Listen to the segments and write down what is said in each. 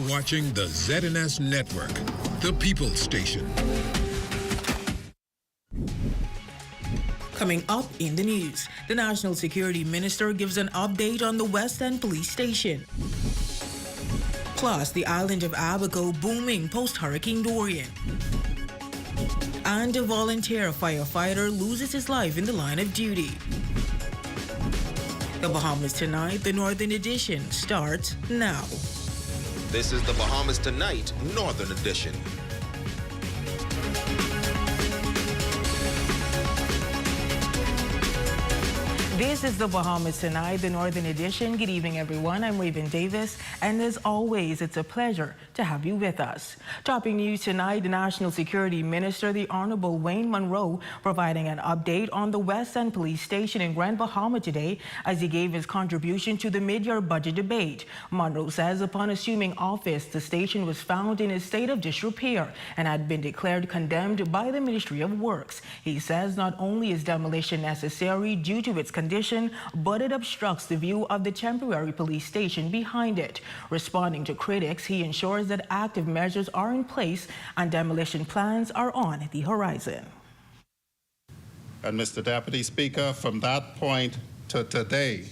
watching the ZNS Network, the People's Station. Coming up in the news, the National Security Minister gives an update on the West End Police Station. Plus, the island of Abaco booming post-Hurricane Dorian. And a volunteer firefighter loses his life in the line of duty. The Bahamas Tonight, the Northern Edition, starts now. This is the Bahamas Tonight, Northern Edition. This is the Bahamas Tonight, the Northern Edition. Good evening, everyone. I'm Raven Davis, and as always, it's a pleasure to have you with us. Topping news tonight, the National Security Minister, the Honorable Wayne Munro, providing an update on the West End Police Station in Grand Bahama today as he gave his contribution to the mid-year budget debate. Munro says upon assuming office, the station was found in a state of disrepair and had been declared condemned by the Ministry of Works. He says not only is demolition necessary due to its condition, but it obstructs the view of the temporary police station behind it. Responding to critics, he ensures that active measures are in place and demolition plans are on the horizon. And Mr. Deputy Speaker, from that point to today,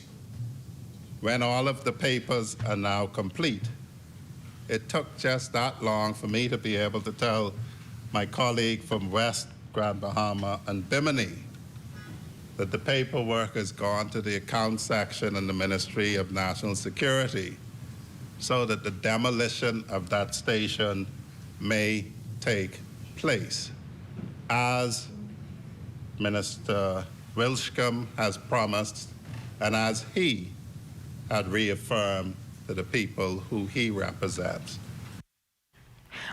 when all of the papers are now complete, it took just that long for me to be able to tell my colleague from West Grand Bahama and Bimini that the paperwork has gone to the accounts section in the Ministry of National Security so that the demolition of that station may take place. As Minister Wilschcombe has promised and as he had reaffirmed to the people who he represents.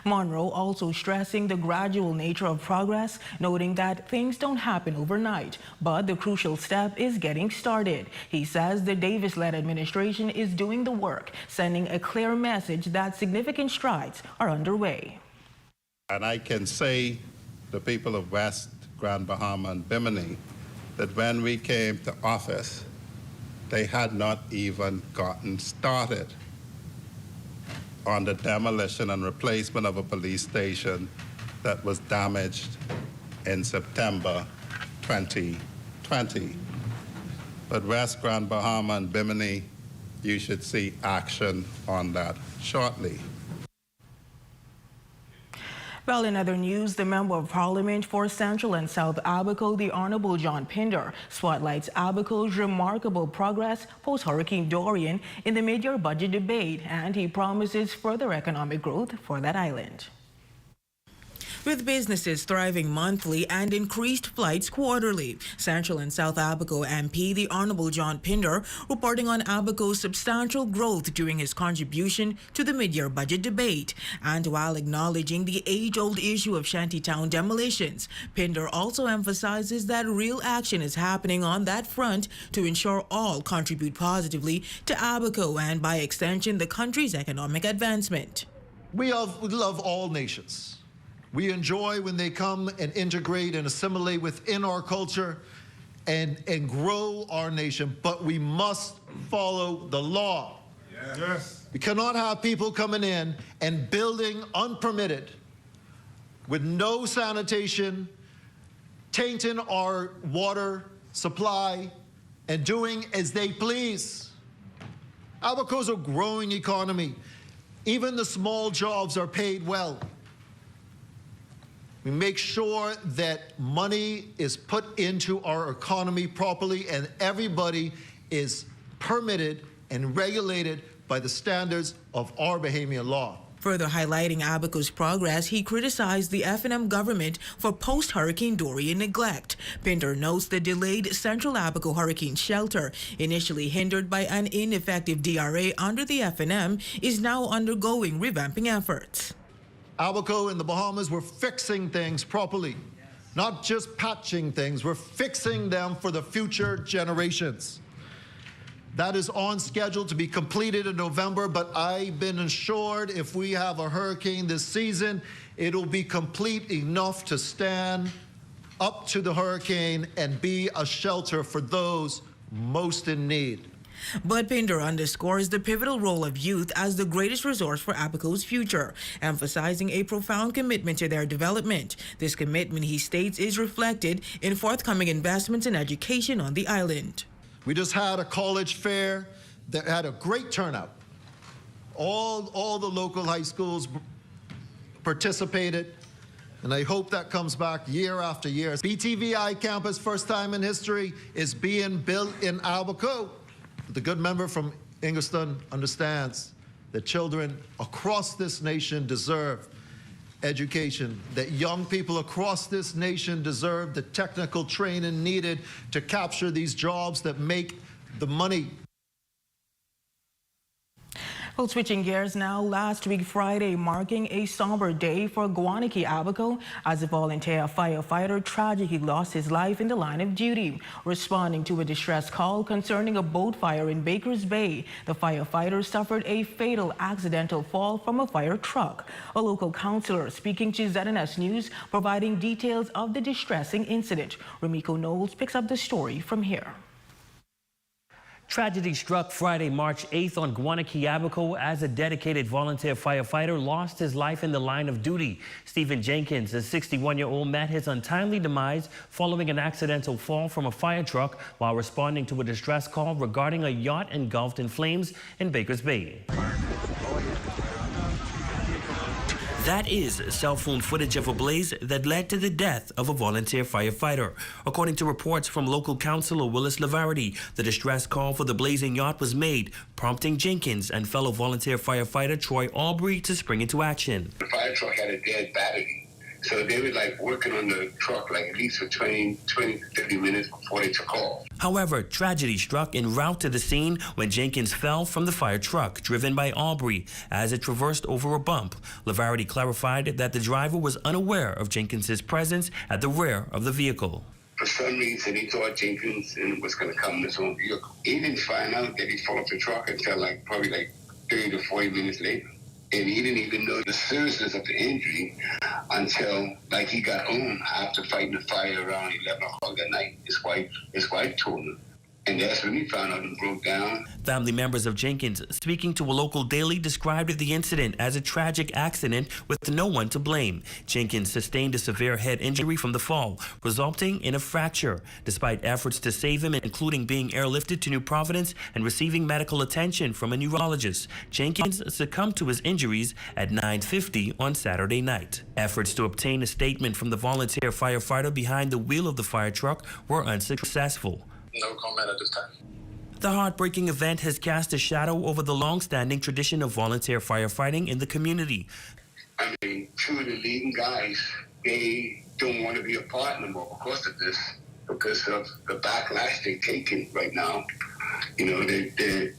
Munro also stressing the gradual nature of progress, noting that things don't happen overnight, but the crucial step is getting started. He says the Davis-led administration is doing the work, sending a clear message that significant strides are underway. And I can say to the people of West Grand Bahama and Bimini that when we came to office, they had not even gotten started on the demolition and replacement of a police station that was damaged in September 2020. But West Grand Bahama and Bimini, you should see action on that shortly. Well, in other news, the Member of Parliament for Central and South Abaco, the Honorable John Pinder, spotlights Abaco's remarkable progress post-Hurricane Dorian in the mid-year budget debate, and he promises further economic growth for that island. With businesses thriving monthly and increased flights quarterly, Central and South Abaco MP, the Honorable John Pinder, reporting on Abaco's substantial growth during his contribution to the mid-year budget debate. And while acknowledging the age-old issue of shantytown demolitions, Pinder also emphasizes that real action is happening on that front to ensure all contribute positively to Abaco and, by extension, the country's economic advancement. We love all nations. We enjoy when they come and integrate and assimilate within our culture and grow our nation, but we must follow the law. Yes. We cannot have people coming in and building unpermitted with no sanitation, tainting our water supply, and doing as they please. Abaco's a growing economy. Even the small jobs are paid well. We make sure that money is put into our economy properly and everybody is permitted and regulated by the standards of our Bahamian law. Further highlighting Abaco's progress, he criticized the FNM government for post-Hurricane Dorian neglect. Pinder notes the delayed Central Abaco Hurricane Shelter, initially hindered by an ineffective DRA under the FNM, is now undergoing revamping efforts. Abaco and the Bahamas, we're fixing things properly, not just patching things, we're fixing them for the future generations. That is on schedule to be completed in November, but I've been assured if we have a hurricane this season, it'll be complete enough to stand up to the hurricane and be a shelter for those most in need. Bud Pinder underscores the pivotal role of youth as the greatest resource for Abaco's future, emphasizing a profound commitment to their development. This commitment, he states, is reflected in forthcoming investments in education on the island. We just had a college fair that had a great turnout. All the local high schools participated, and I hope that comes back year after year. BTVI campus, first time in history, is being built in Abaco. The good member from Ingleston understands that children across this nation deserve education, that young people across this nation deserve the technical training needed to capture these jobs that make the money. Well, switching gears now, last week Friday marking a somber day for Guanaki Abaco as a volunteer firefighter tragically lost his life in the line of duty. Responding to a distress call concerning a boat fire in Bakers Bay, the firefighter suffered a fatal accidental fall from a fire truck. A local councillor speaking to ZNS News providing details of the distressing incident. Ramiko Knowles picks up the story from here. Tragedy struck Friday, March 8th on Guanaki Abaco as a dedicated volunteer firefighter lost his life in the line of duty. Stephen Jenkins, a 61-year-old, met his untimely demise following an accidental fall from a fire truck while responding to a distress call regarding a yacht engulfed in flames in Bakers Bay. That is cell phone footage of a blaze that led to the death of a volunteer firefighter. According to reports from local councillor Willis Lavarity, the distress call for the blazing yacht was made, prompting Jenkins and fellow volunteer firefighter Troy Aubrey to spring into action. The fire truck had a dead battery, so they were like working on the truck like at least for 20 to 30 minutes before they took off. However, tragedy struck en route to the scene when Jenkins fell from the fire truck driven by Aubrey as it traversed over a bump. Lavarity clarified that the driver was unaware of Jenkins's presence at the rear of the vehicle. For some reason, he thought Jenkins was going to come in his own vehicle. He didn't find out that he fell off the truck until probably 30 to 40 minutes later. And he didn't even know the seriousness of the injury until he got home after fighting the fire around 11 o'clock at night. His wife told him. And that's when he found out and broke down. Family members of Jenkins, speaking to a local daily, described the incident as a tragic accident with no one to blame. Jenkins sustained a severe head injury from the fall, resulting in a fracture. Despite efforts to save him, including being airlifted to New Providence and receiving medical attention from a neurologist, Jenkins succumbed to his injuries at 9:50 on Saturday night. Efforts to obtain a statement from the volunteer firefighter behind the wheel of the fire truck were unsuccessful. No comment at this time. The heartbreaking event has cast a shadow over the long-standing tradition of volunteer firefighting in the community. I mean, two of the leading guys, they don't want to be a part no more because of this, because of the backlash they're taking right now. You know, they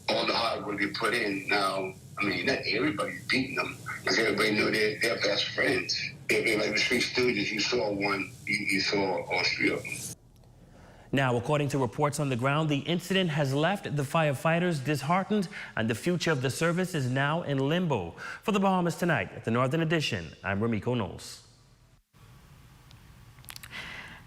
all the hard work they put in. Now, I mean, not everybody's beating them, because everybody know they're best friends. They're like the Three Stooges. You saw one, you saw all three of them. Now, according to reports on the ground, the incident has left the firefighters disheartened, and the future of the service is now in limbo. For the Bahamas Tonight, at the Northern Edition, I'm Ramiko Knowles.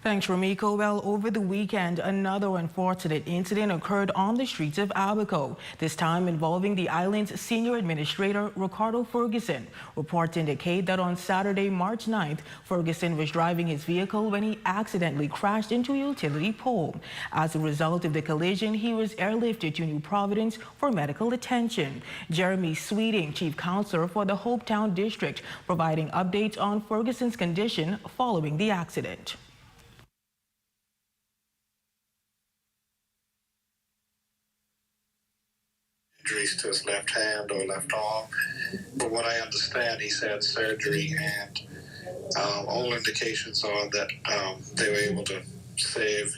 Thanks, Ramiko. Well, over the weekend, another unfortunate incident occurred on the streets of Abaco, this time involving the island's senior administrator, Ricardo Ferguson. Reports indicate that on Saturday, March 9th, Ferguson was driving his vehicle when he accidentally crashed into a utility pole. As a result of the collision, he was airlifted to New Providence for medical attention. Jeremy Sweeting, Chief Counselor for the Hopetown District, providing updates on Ferguson's condition following the accident. Injuries to his left hand or left arm. But what I understand, he's had surgery, and all indications are that they were able to save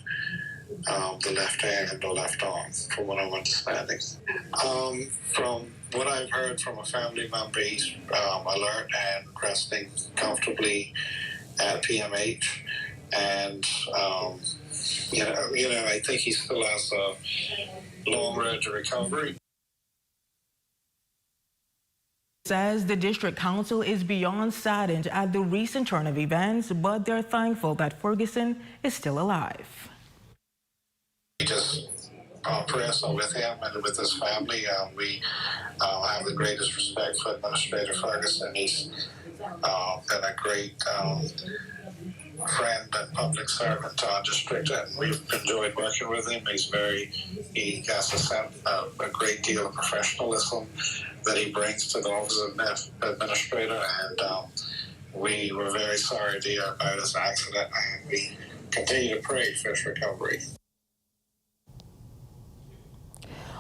the left hand or left arm, from what I'm understanding. From what I've heard from a family member, he's alert and resting comfortably at PMH, and I think he still has a long road to recovery. Says the district council is beyond saddened at the recent turn of events, but they're thankful that Ferguson is still alive. He just prayers are with him and with his family. We have the greatest respect for Administrator Ferguson. He's been a great friend and public servant to our district, and we've enjoyed working with him. He has a great deal of professionalism that he brings to the office of administrator, and we were very sorry to hear about his accident, and we continue to pray for his recovery.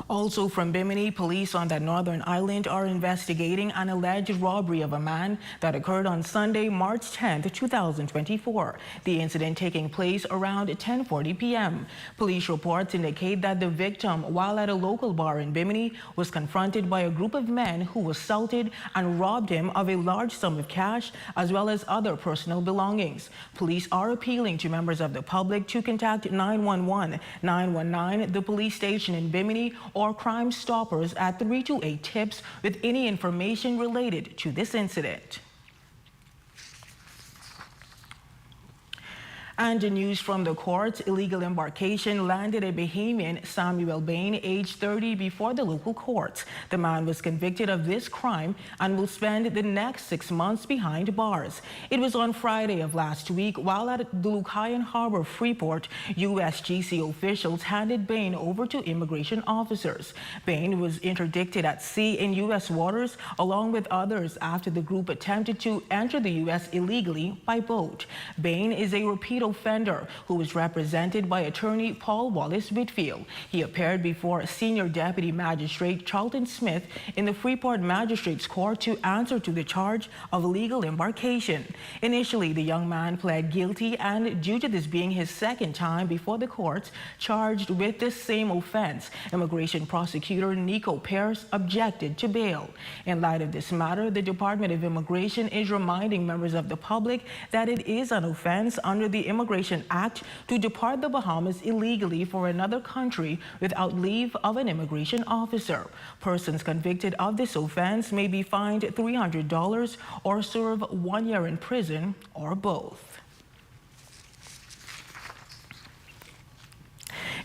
Also from Bimini, police on that northern island are investigating an alleged robbery of a man that occurred on Sunday, March 10th, 2024. The incident taking place around 10:40 p.m. Police reports indicate that the victim, while at a local bar in Bimini, was confronted by a group of men who assaulted and robbed him of a large sum of cash as well as other personal belongings. Police are appealing to members of the public to contact 911, 919, the police station in Bimini, or Crime Stoppers at 328 TIPS with any information related to this incident. And the news from the courts, illegal embarkation landed a Bahamian, Samuel Bain, age 30, before the local courts. The man was convicted of this crime and will spend the next 6 months behind bars. It was on Friday of last week, while at the Lucayan Harbor Freeport, USGC officials handed Bain over to immigration officers. Bain was interdicted at sea in U.S. waters along with others after the group attempted to enter the U.S. illegally by boat. Bain is a repeat offender who was represented by attorney Paul Wallace Whitfield. He appeared before Senior Deputy Magistrate Charlton Smith in the Freeport Magistrates Court to answer to the charge of illegal embarkation. Initially, the young man pled guilty, and due to this being his second time before the courts charged with the same offense, immigration prosecutor Nico Pearce objected to bail. In light of this matter, the Department of Immigration is reminding members of the public that it is an offense under the Immigration Act to depart the Bahamas illegally for another country without leave of an immigration officer. Persons convicted of this offense may be fined $300 or serve 1 year in prison or both.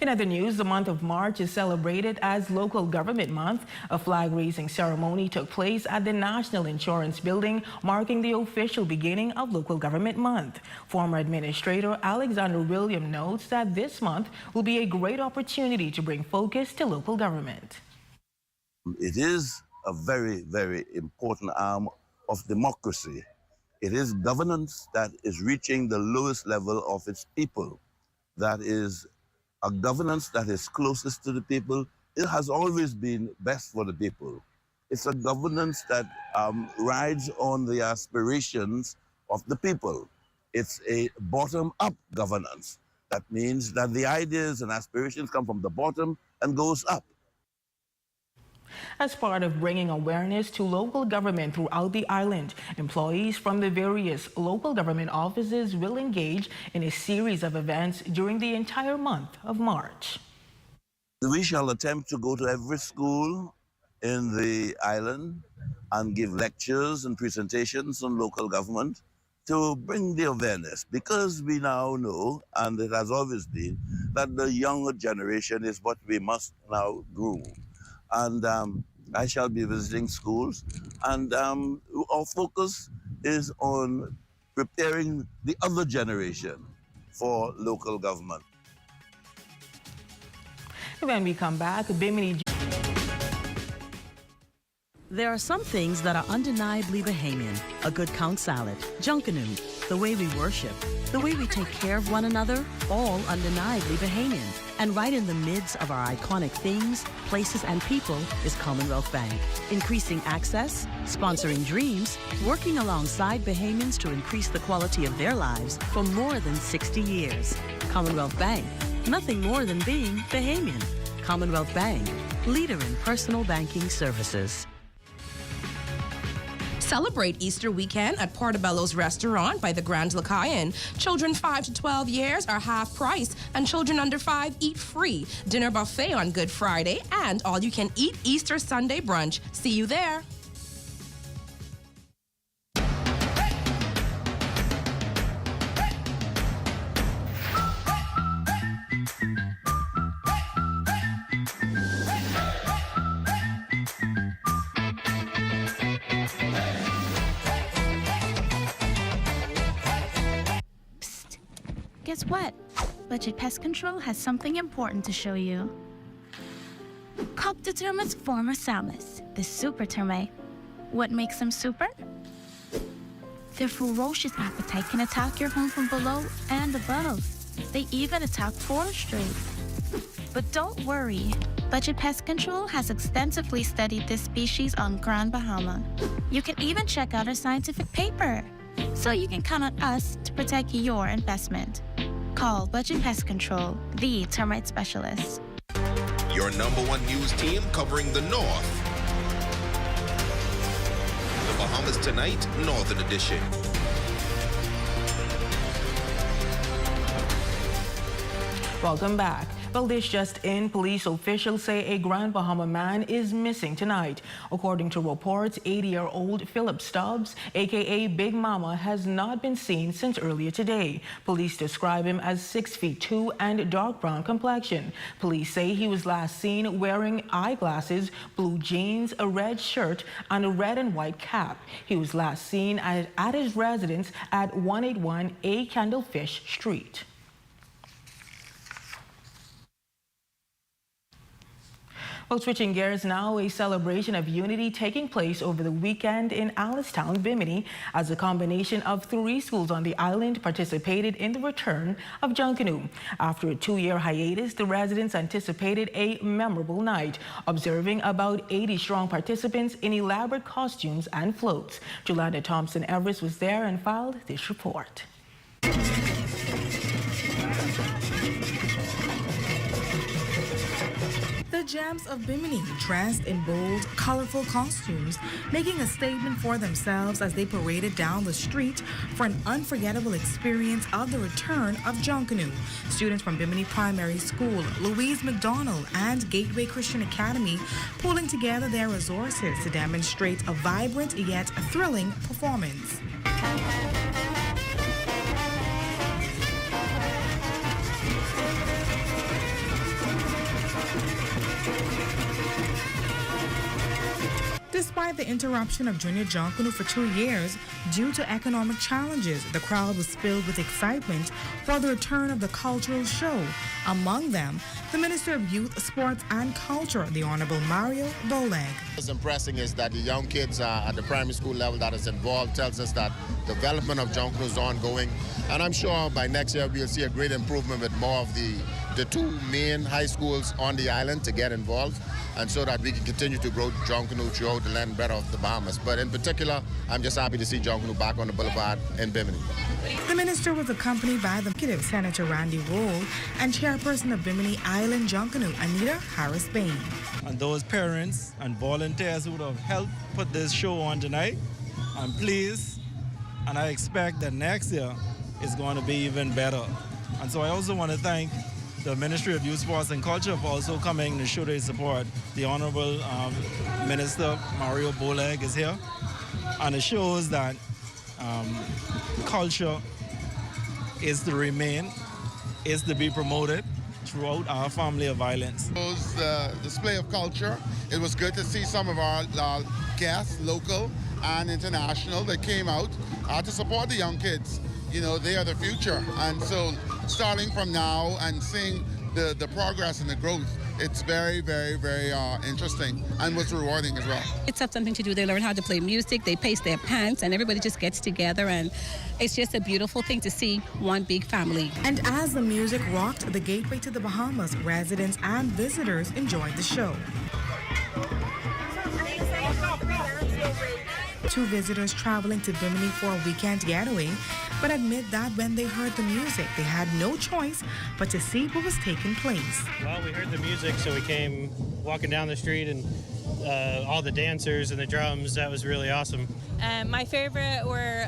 In other news, the month of March is celebrated as Local Government Month. A flag-raising ceremony took place at the National Insurance Building, marking the official beginning of Local Government Month. Former Administrator Alexander William notes that this month will be a great opportunity to bring focus to local government. It is a very, very important arm of democracy. It is governance that is reaching the lowest level of its people. That is a governance that is closest to the people. It has always been best for the people. It's a governance that rides on the aspirations of the people. It's a bottom-up governance. That means that the ideas and aspirations come from the bottom and goes up. As part of bringing awareness to local government throughout the island, employees from the various local government offices will engage in a series of events during the entire month of March. We shall attempt to go to every school in the island and give lectures and presentations on local government to bring the awareness, because we now know, and it has always been, that the younger generation is what we must now groom. And I shall be visiting schools, and our focus is on preparing the other generation for local government. When we come back, Bimini. There are some things that are undeniably Bahamian. A good count salad, junkanoo, the way we worship, the way we take care of one another, all undeniably Bahamian. And right in the midst of our iconic things, places, and people is Commonwealth Bank. Increasing access, sponsoring dreams, working alongside Bahamians to increase the quality of their lives for more than 60 years. Commonwealth Bank, nothing more than being Bahamian. Commonwealth Bank, leader in personal banking services. Celebrate Easter weekend at Portobello's Restaurant by the Grand Lucayan. Children 5 to 12 years are half price, and children under 5 eat free. Dinner buffet on Good Friday, and all-you-can-eat Easter Sunday brunch. See you there. guess what? Budget Pest Control has something important to show you. Coctotermus formisalis, the super termite. What makes them super? Their ferocious appetite can attack your home from below and above. They even attack forestry. But don't worry, Budget Pest Control has extensively studied this species on Grand Bahama. You can even check out our scientific paper, so you can count on us to protect your investment. Call Budget Pest Control, the termite specialist. Your #1 news team covering the North. The Bahamas Tonight, Northern Edition. Welcome back. Well, this just in, police officials say a Grand Bahama man is missing tonight. According to reports, 80-year-old Philip Stubbs, aka Big Mama, has not been seen since earlier today. Police describe him as 6'2" and dark brown complexion. Police say he was last seen wearing eyeglasses, blue jeans, a red shirt, and a red and white cap. He was last seen at his residence at 181 A Candlefish Street. Well, switching gears now, a celebration of unity taking place over the weekend in Alistown, Bimini, as a combination of 3 schools on the island participated in the return of Junkanoo. After a 2-year hiatus, the residents anticipated a memorable night, observing about 80 strong participants in elaborate costumes and floats. Jolanda Thompson-Everest was there and filed this report. The Gems of Bimini, dressed in bold, colorful costumes, making a statement for themselves as they paraded down the street for an unforgettable experience of the return of Junkanoo. Students from Bimini Primary School, Louise McDonald, and Gateway Christian Academy pulling together their resources to demonstrate a vibrant yet thrilling performance. Despite the interruption of Junior Junkanoo for 2 years due to economic challenges, the crowd was filled with excitement for the return of the cultural show. Among them, the Minister of Youth, Sports and Culture, the Honorable Mario Boleg. What's impressing is that the young kids at the primary school level that is involved tells us that development of Junkanoo is ongoing. And I'm sure by next year we'll see a great improvement with more of the 2 main high schools on the island to get involved, and so that we can continue to grow Junkanoo throughout the land and breadth of the Bahamas. But in particular, I'm just happy to see Junkanoo back on the boulevard in Bimini. The minister was accompanied by the executive Senator Randy Wohl and chairperson of Bimini Island Junkanoo, Anita Harris Bain. And those parents and volunteers who would have helped put this show on tonight, I'm pleased, and I expect that next year is going to be even better. And so I also want to thank the Ministry of Youth, Sports and Culture for also coming to show their support. The Honorable Minister Mario Boleg is here, and it shows that culture is to remain, is to be promoted throughout our family of violence. It was the display of culture. It was good to see some of our guests, local and international, that came out to support the young kids. You know, they are the future, and so starting from now and seeing the progress and the growth, it's very, very, very interesting and was rewarding as well. It's something to do. They learn how to play music, they pace their pants, and everybody just gets together, and it's just a beautiful thing to see one big family. And as the music rocked the gateway to the Bahamas, residents and visitors enjoyed the show. 2 visitors traveling to Bimini for a weekend getaway, but admit that when they heard the music, they had no choice but to see what was taking place. Well, we heard the music, so we came walking down the street, and all the dancers and the drums, that was really awesome. My favorite were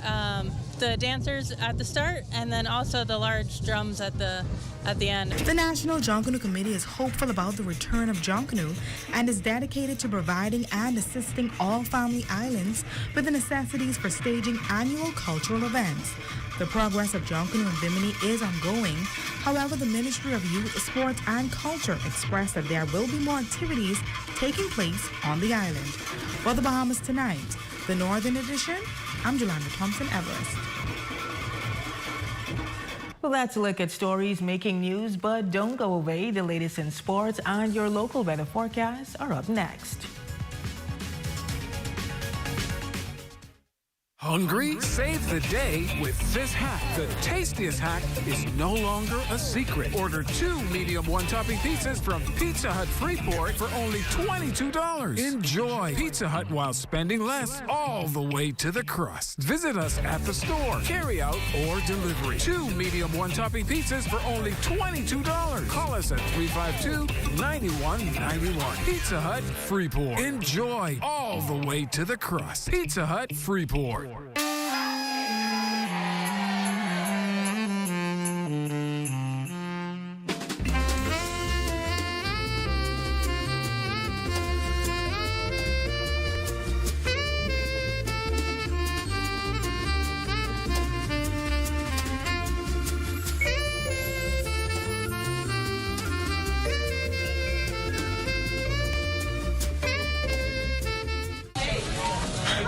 the dancers at the start, and then also the large drums at the end. The National Junkanoo Committee is hopeful about the return of Junkanoo and is dedicated to providing and assisting all family islands with the necessities for staging annual cultural events. The progress of Junkanoo in Bimini is ongoing. However, the Ministry of Youth, Sports and Culture expressed that there will be more activities taking place on the island. For the Bahamas Tonight, the Northern Edition, I'm Jolanda Thompson-Everest. Well, that's a look at stories making news, but don't go away. The latest in sports and your local weather forecasts are up next. Hungry? Save the day with this hack. The tastiest hack is no longer a secret. Order 2 medium one-topping pizzas from Pizza Hut Freeport for only $22. Enjoy Pizza Hut while spending less all the way to the crust. Visit us at the store, carry out, or delivery. 2 medium one-topping pizzas for only $22. Call us at 352-9191. Pizza Hut Freeport. Enjoy all the way to the crust. Pizza Hut Freeport.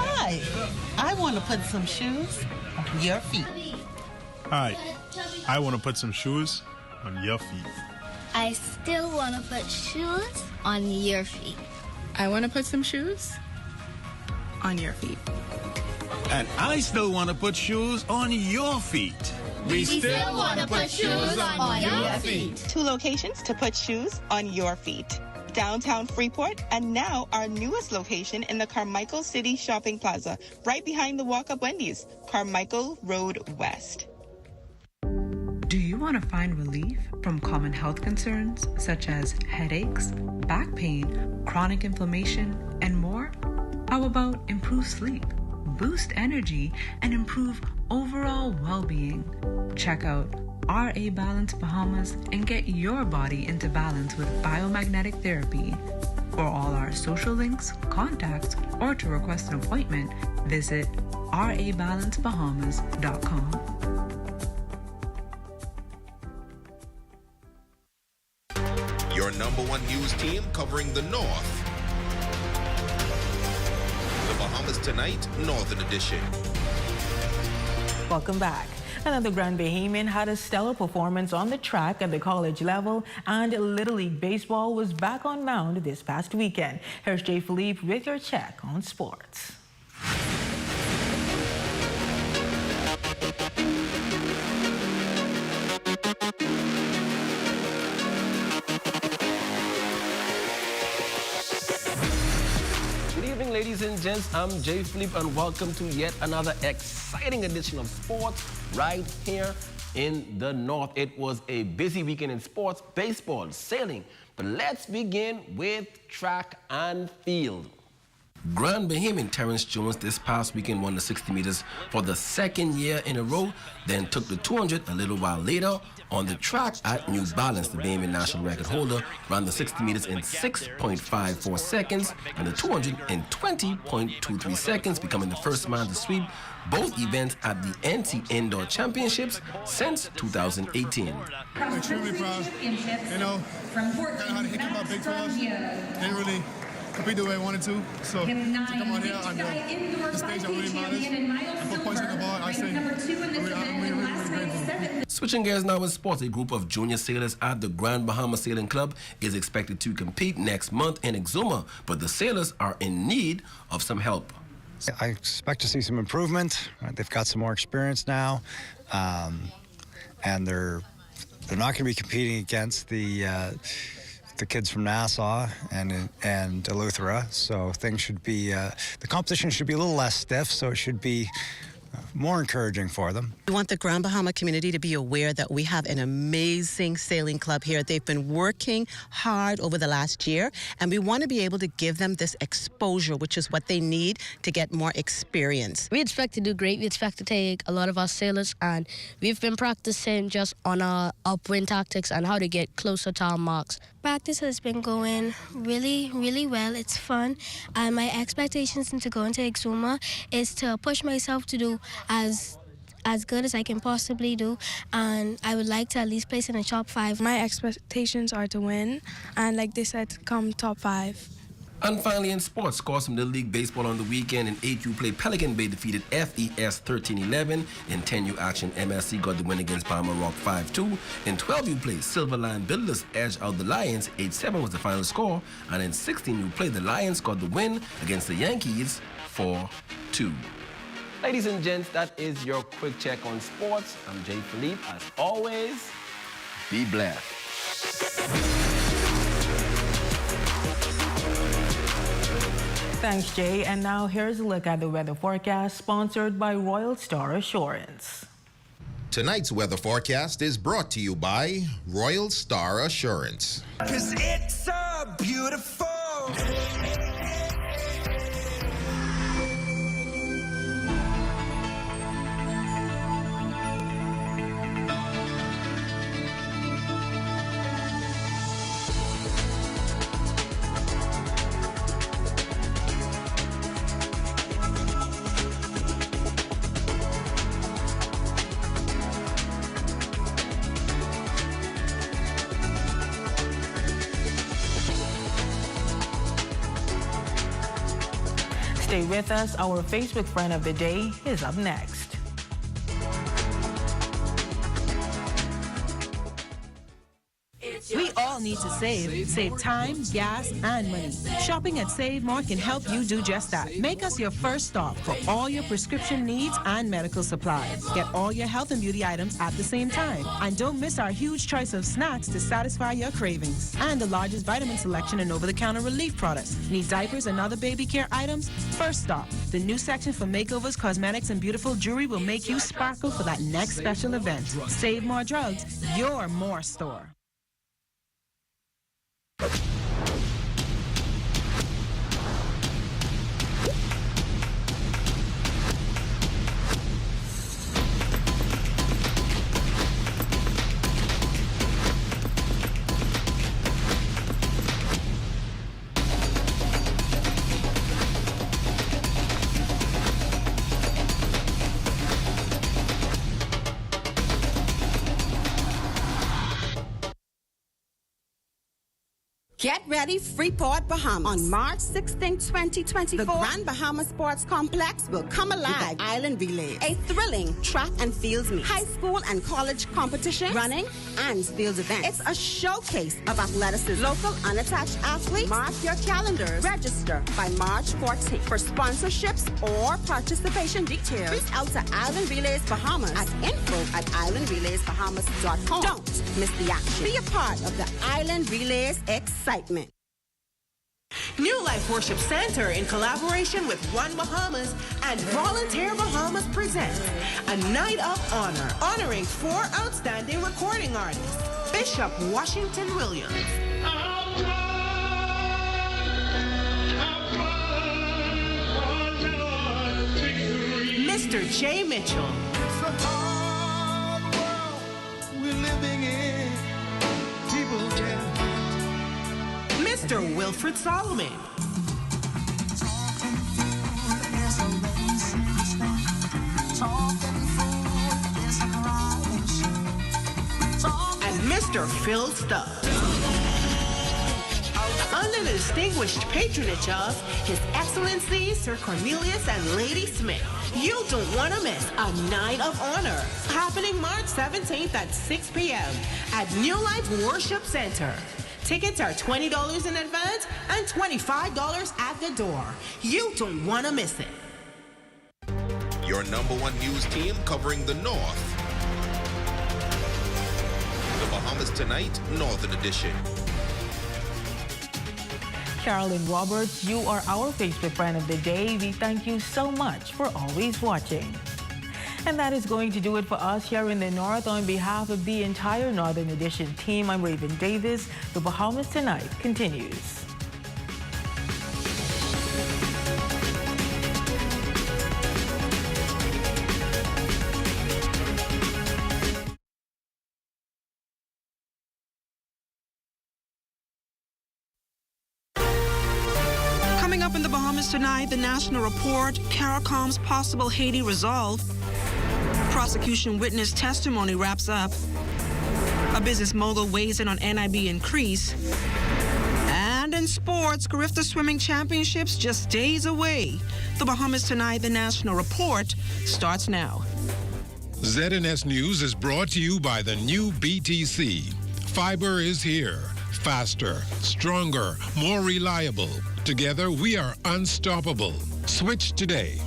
Hi, I want to put some shoes on your feet. Hi, I want to put some shoes on your feet. I still want to put shoes on your feet. I want to put some shoes on your feet. And I still want to put shoes on your feet. We still want to put shoes on your feet. 2 locations to put shoes on your feet. Downtown Freeport, and now our newest location in the Carmichael City Shopping Plaza, right behind the Walk-Up Wendy's, Carmichael Road West. Do you want to find relief from common health concerns such as headaches, back pain, chronic inflammation, and more? How about improved sleep, boost energy, and improve overall well-being? Check out RA Balance Bahamas and get your body into balance with biomagnetic therapy. For all our social links, contacts, or to request an appointment, visit rabalancebahamas.com. Your #1 news team covering the North. The Bahamas Tonight, Northern Edition. Welcome back. Another Grand Bahamian had a stellar performance on the track at the college level, and Little League Baseball was back on mound this past weekend. Here's Jay Philippe with your check on sports. Ladies and gents, I'm Jay Philippe and welcome to yet another exciting edition of sports right here in the North. It was a busy weekend in sports, baseball, sailing, but let's begin with track and field. Grand Bahamian Terrence Jones this past weekend won the 60 meters for the 2nd year in a row, then took the 200 a little while later. On the track at New Balance, the Bahamian national record holder ran the 60 meters in 6.54 seconds and the 200 in 20.23 seconds, becoming the first man to sweep both events at the NT Indoor Championships since 2018. I'm extremely proud. You know, kind of had to hit my big toes. Didn't really compete the way I wanted to. So to come out here on the stage that really matters and put points on the board, I say I'm really grateful. Switching gears now in sports, a group of junior sailors at the Grand Bahama Sailing Club is expected to compete next month in Exuma, but the sailors are in need of some help. I expect to see some improvement. They've got some more experience now, and they're not going to be competing against the kids from Nassau and Eleuthera, so things should be the competition should be a little less stiff, so it should be more encouraging for them. We want the Grand Bahama community to be aware that we have an amazing sailing club here. They've been working hard over the last year, and we want to be able to give them this exposure, which is what they need to get more experience. We expect to do great. We expect to take a lot of our sailors, and we've been practicing just on our upwind tactics and how to get closer to our marks. Practice has been going really, really well. It's fun. And my expectations into going to Exuma is to push myself to do as good as I can possibly do. And I would like to at least place in the top 5. My expectations are to win and, like they said, come top 5. And finally in sports, scores from Little League Baseball on the weekend. In 8U play, Pelican Bay defeated FES 13-11. In 10U action, MSC got the win against Palmer Rock 5-2. In 12U play, Silver Lion Builders edged out the Lions. 8-7 was the final score. And in 16U play, the Lions got the win against the Yankees 4-2. Ladies and gents, that is your quick check on sports. I'm Jay Philippe. As always, be blessed. Thanks, Jay. And now here's a look at the weather forecast sponsored by Royal Star Assurance. Tonight's weather forecast is brought to you by Royal Star Assurance. 'Cause it's so beautiful. Stay with us. Our Facebook friend of the day is up next. We all need to save. Save time, gas, and money. Shopping at Save More can help you do just that. Make us your first stop for all your prescription needs and medical supplies. Get all your health and beauty items at the same time. And don't miss our huge choice of snacks to satisfy your cravings. And the largest vitamin selection and over-the-counter relief products. Need diapers and other baby care items? First stop. The new section for makeovers, cosmetics, and beautiful jewelry will make you sparkle for that next special event. Save More Drugs, your more store. Get ready, Freeport, Bahamas. On March 16, 2024, the Grand Bahama Sports Complex will come alive with the Island Relay, a thrilling track and fields meet, high school and college competition, running, and field events. It's a showcase of athleticism. Local unattached athletes, mark your calendars. Register by March 14th. For sponsorships or participation details, reach out to Island Relays Bahamas at info@islandrelaysbahamas.com. Don't miss the action. Be a part of the Island Relays excitement. New Life Worship Center, in collaboration with One Bahamas and Volunteer Bahamas, presents a night of honor, honoring 4 outstanding recording artists. Bishop Washington Williams, Mr. Jay Mitchell, Mr. Wilfred Solomon, and Mr. Phil Stubbs. Under the distinguished patronage of His Excellency Sir Cornelius and Lady Smith, you don't want to miss a night of honor happening March 17th at 6 p.m. at New Life Worship Center. Tickets are $20 in advance and $25 at the door. You don't want to miss it. Your #1 news team covering the North. The Bahamas Tonight, Northern Edition. Carolyn Roberts, you are our Facebook friend of the day. We thank you so much for always watching. And that is going to do it for us here in the North. On behalf of the entire Northern Edition team, I'm Raven Davis. The Bahamas Tonight continues. Coming up in the Bahamas Tonight, the national report, CARICOM's possible Haiti resolve. Prosecution witness testimony wraps up. A business mogul weighs in on NIB increase. And in In sports, Carifta Swimming Championships just days away. The Bahamas Tonight, the National Report, starts now. ZNS News is brought to you by the new BTC. Fiber is here. Faster, stronger, more reliable. Together, we are unstoppable. Switch today.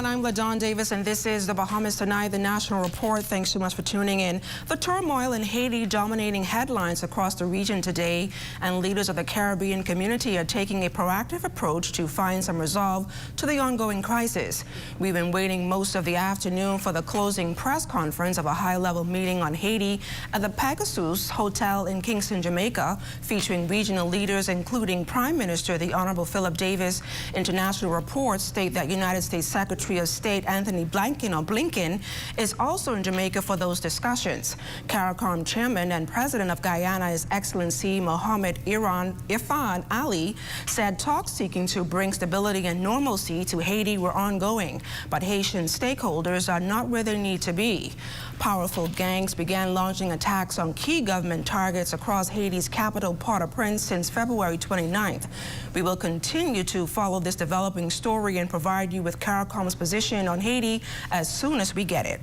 I'm LaDawn Davis, and this is the Bahamas Tonight, the National Report. Thanks so much for tuning in. The turmoil in Haiti dominating headlines across the region today, and leaders of the Caribbean community are taking a proactive approach to find some resolve to the ongoing crisis. We've been waiting most of the afternoon for the closing press conference of a high-level meeting on Haiti at the Pegasus Hotel in Kingston, Jamaica, featuring regional leaders, including Prime Minister the Honorable Philip Davis. International reports state that United States Secretary of State Anthony Blinken is also in Jamaica for those discussions. CARICOM Chairman and President of Guyana, His Excellency Mohammed Irfan Ali, said talks seeking to bring stability and normalcy to Haiti were ongoing, but Haitian stakeholders are not where they need to be. Powerful gangs began launching attacks on key government targets across Haiti's capital, Port-au-Prince, since February 29th. We will continue to follow this developing story and provide you with CARICOM's position on Haiti as soon as we get it.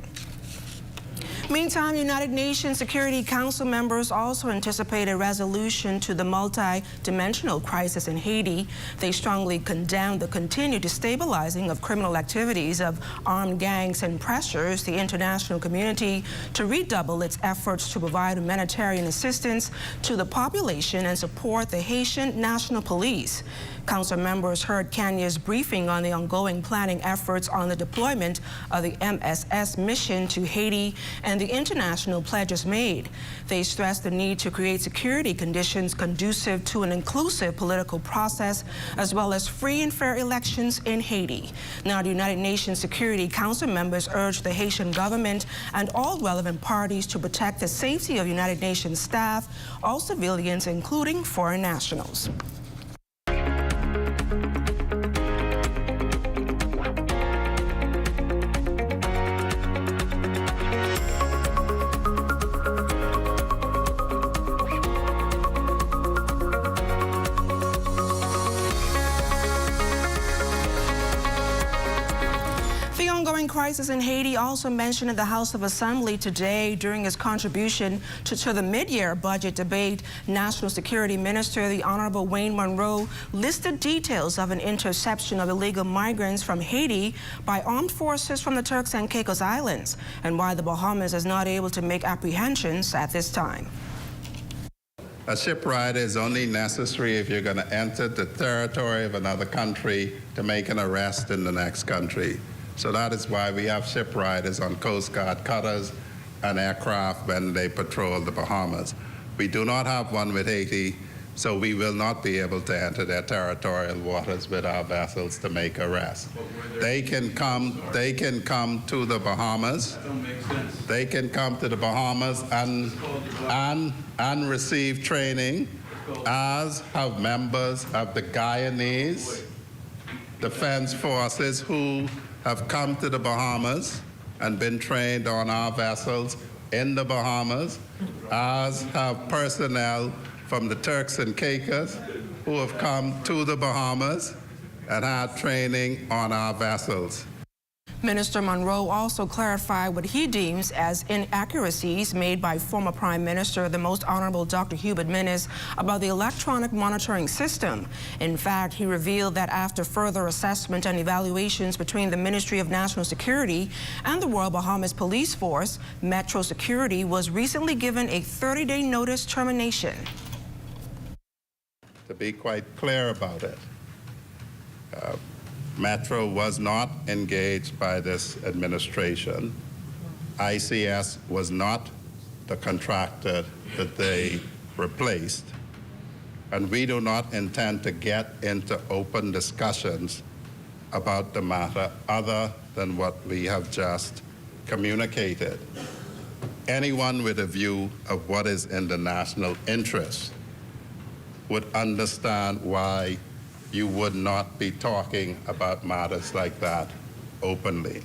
Meantime, United Nations Security Council members also anticipate a resolution to the multi-dimensional crisis in Haiti. They strongly condemn the continued destabilizing of criminal activities of armed gangs and pressures the international community to redouble its efforts to provide humanitarian assistance to the population and support the Haitian National Police. Council members heard Kenya's briefing on the ongoing planning efforts on the deployment of the MSS mission to Haiti and the international pledges made. They stressed the need to create security conditions conducive to an inclusive political process, as well as free and fair elections in Haiti. Now, the United Nations Security Council members urged the Haitian government and all relevant parties to protect the safety of United Nations staff, all civilians, including foreign nationals. Crisis in Haiti also mentioned in the House of Assembly today during his contribution to the mid-year budget debate. National Security Minister the Honorable Wayne Monroe listed details of an interception of illegal migrants from Haiti by armed forces from the Turks and Caicos Islands, and why the Bahamas is not able to make apprehensions at this time. A ship ride is only necessary if you're going to enter the territory of another country to make an arrest in the next country. So that is why we have ship riders on Coast Guard cutters and aircraft when they patrol the Bahamas. We do not have one with Haiti, so we will not be able to enter their territorial waters with our vessels to make arrests. They can come to the Bahamas. They can come to the Bahamas and receive training, as have members of the Guyanese Defense Forces who have come to the Bahamas and been trained on our vessels in the Bahamas, as have personnel from the Turks and Caicos who have come to the Bahamas and had training on our vessels. Minister Monroe also clarified what he deems as inaccuracies made by former Prime Minister, the Most Honorable Dr. Hubert Minnis, about the electronic monitoring system. In fact, he revealed that after further assessment and evaluations between the Ministry of National Security and the Royal Bahamas Police Force, Metro Security was recently given a 30-day notice termination. To be quite clear about it, Metro was not engaged by this administration. ICS was not the contractor that they replaced. And we do not intend to get into open discussions about the matter other than what we have just communicated. anyone with a view of what is in the national interest would understand why you would not be talking about matters like that openly.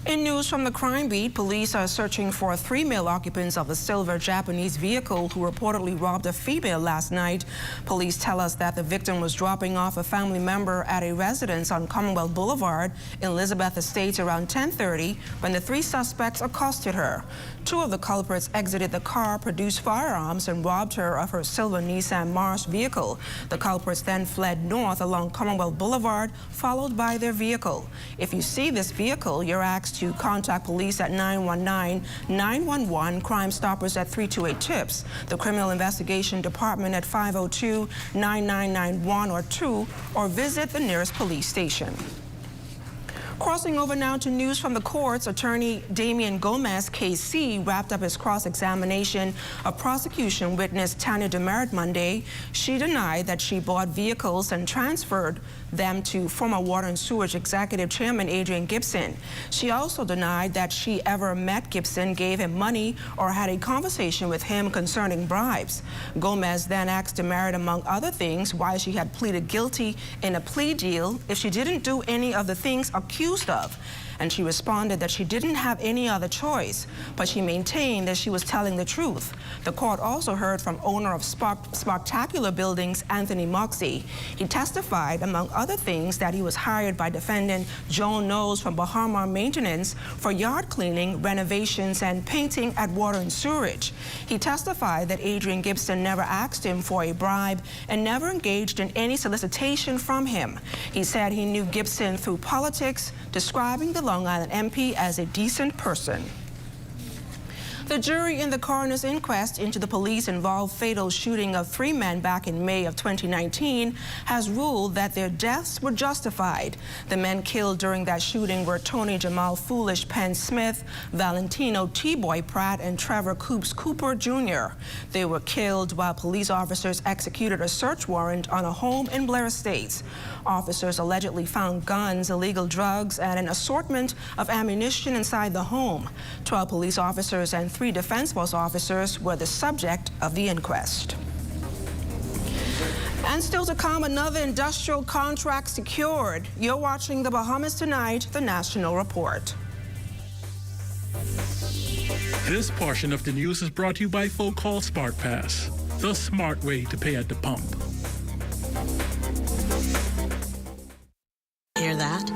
In news from the crime beat, police are searching for 3 male occupants of a silver Japanese vehicle who reportedly robbed a female last night. Police tell us that the victim was dropping off a family member at a residence on Commonwealth Boulevard in Elizabeth Estates around 10:30 when the 3 suspects accosted her. 2 of the culprits exited the car, produced firearms, and robbed her of her silver Nissan Mars vehicle. The culprits then fled north along Commonwealth Boulevard, followed by their vehicle. If you see this vehicle, you're asked to contact police at 919-911, Crime Stoppers at 328-TIPS, the Criminal Investigation Department at 502-9991 or 2, or visit the nearest police station. Crossing over now to news from the courts, attorney Damian Gomez, KC, wrapped up his cross-examination of prosecution witness Tanya Demerit Monday. She denied that she bought vehicles and transferred them to former Water and Sewage Executive Chairman Adrian Gibson. She also denied that she ever met Gibson, gave him money, or had a conversation with him concerning bribes. Gomez then asked Demerit, among other things, why she had pleaded guilty in a plea deal if she didn't do any of the things accused of. And she responded that she didn't have any other choice, but she maintained that she was telling the truth. The court also heard from owner of Spectacular Buildings, Anthony Moxey. He testified, among other things, that he was hired by defendant Joan Knowles from Bahama Maintenance for yard cleaning, renovations, and painting at Water and Sewerage. He testified that Adrian Gibson never asked him for a bribe and never engaged in any solicitation from him. He said he knew Gibson through politics, describing the Long Island MP as a decent person. The jury in the coroner's inquest into the police-involved fatal shooting of 3 men back in May of 2019 has ruled that their deaths were justified. The men killed during that shooting were Tony Jamal Foolish Penn Smith, Valentino T-Boy Pratt, and Trevor Coops Cooper Jr. They were killed while police officers executed a search warrant on a home in Blair Estates. Officers allegedly found guns, illegal drugs, and an assortment of ammunition inside the home. 12 police officers and 3 defense force officers were the subject of the inquest. And still to come, another industrial contract secured. You're watching The Bahamas Tonight, the National Report. This portion of the news is brought to you by Folk Call Smart Pass, the smart way to pay at the pump. Hear that?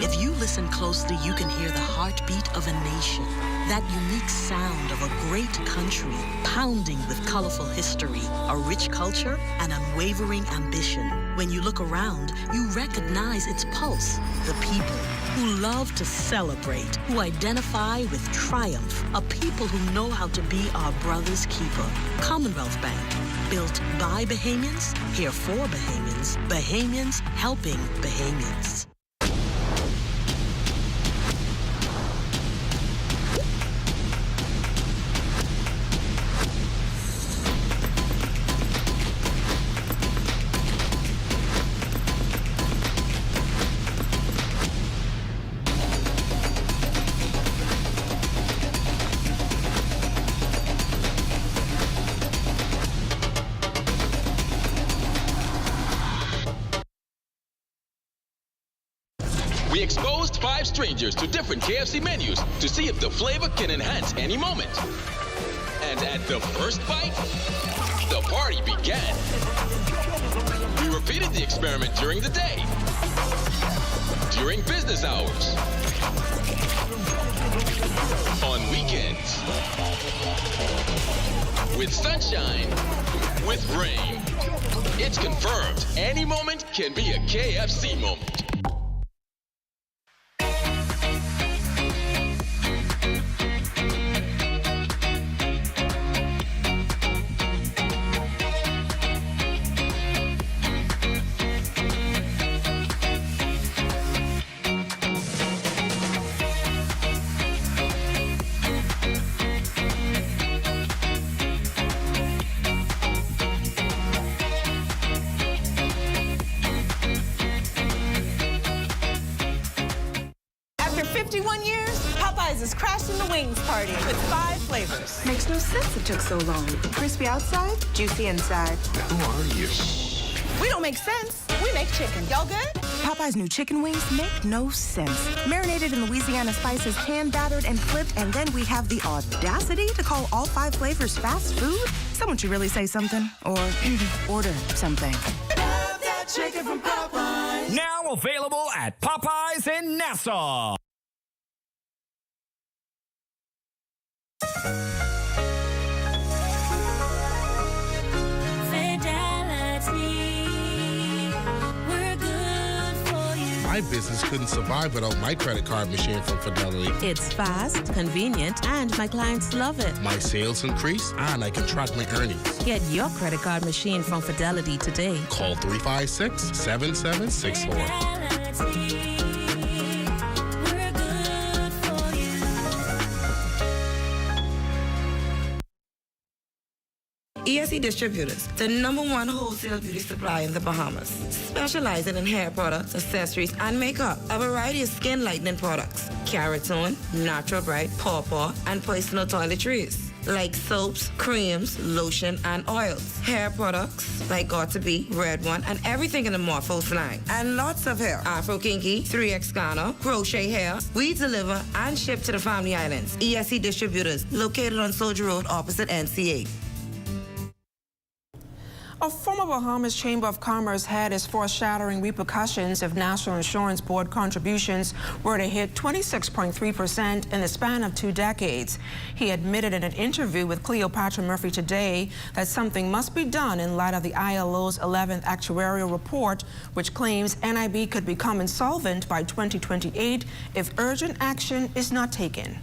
If you listen closely, you can hear the heartbeat of a nation. That unique sound of a great country pounding with colorful history, a rich culture, and unwavering ambition. When you look around, you recognize its pulse. The people who love to celebrate, who identify with triumph, a people who know how to be our brother's keeper. Commonwealth Bank, built by Bahamians, here for Bahamians, Bahamians helping Bahamians. We exposed 5 strangers to different KFC menus to see if the flavor can enhance any moment. And at the first bite, the party began. We repeated the experiment during the day, during business hours, on weekends, with sunshine, with rain. It's confirmed any moment can be a KFC moment. years, Popeyes is crashing the wings party with 5 flavors. Makes no sense it took so long. Crispy outside, juicy inside. Who are you? We don't make sense. We make chicken. Y'all good? Popeyes' new chicken wings make no sense. Marinated in Louisiana spices, hand-battered and clipped, and then we have the audacity to call all 5 flavors fast food? Someone should really say something or order something. Love that chicken from Popeyes. Now available at Popeyes in Nassau. My business couldn't survive without my credit card machine from Fidelity. It's fast, convenient, and my clients love it. My sales increase, and I can track my earnings. Get your credit card machine from Fidelity today. Call 356-7764. ESE Distributors, the #1 wholesale beauty supplier in the Bahamas, specializing in hair products, accessories, and makeup. A variety of skin lightening products, Keratin, Natural Bright, Pawpaw, and personal toiletries, like soaps, creams, lotion, and oils. Hair products like Got2b, Red One, and everything in the Morphos line. And lots of hair. Afro Kinky, 3X Ghana, crochet hair. We deliver and ship to the Family Islands. ESE Distributors, located on Soldier Road opposite NCA. A former Bahamas Chamber of Commerce head is foreshadowing repercussions if National Insurance Board contributions were to hit 26.3% in the span of 2 decades. He admitted in an interview with Cleopatra Murphy today that something must be done in light of the ILO's 11th actuarial report, which claims NIB could become insolvent by 2028 if urgent action is not taken.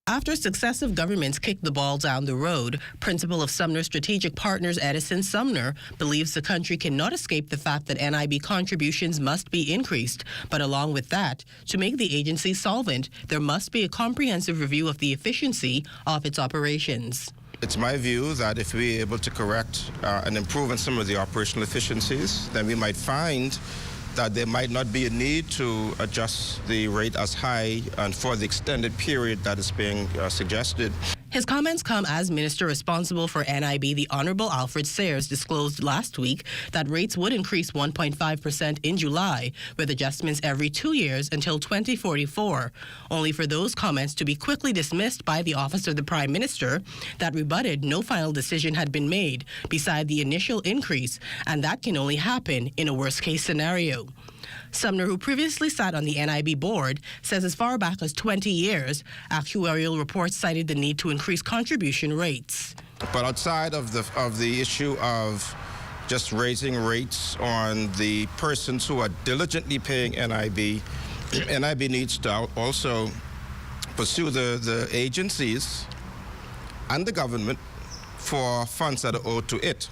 After successive governments kicked the ball down the road, Principal of Sumner Strategic Partners Edison Sumner believes the country cannot escape the fact that NIB contributions must be increased. But along with that, to make the agency solvent, there must be a comprehensive review of the efficiency of its operations. It's my view that if we're able to correct and improve on some of the operational efficiencies, then we might find that there might not be a need to adjust the rate as high and for the extended period that is being suggested. His comments come as Minister responsible for NIB, the Honorable Alfred Sayers, disclosed last week that rates would increase 1.5% in July, with adjustments every 2 years until 2044, only for those comments to be quickly dismissed by the Office of the Prime Minister that rebutted no final decision had been made beside the initial increase, and that can only happen in a worst-case scenario. Sumner, who previously sat on the NIB board, says as far back as 20 years, actuarial reports cited the need to increase contribution rates. But outside of the issue of just raising rates on the persons who are diligently paying NIB, NIB needs to also pursue the agencies and the government for funds that are owed to it,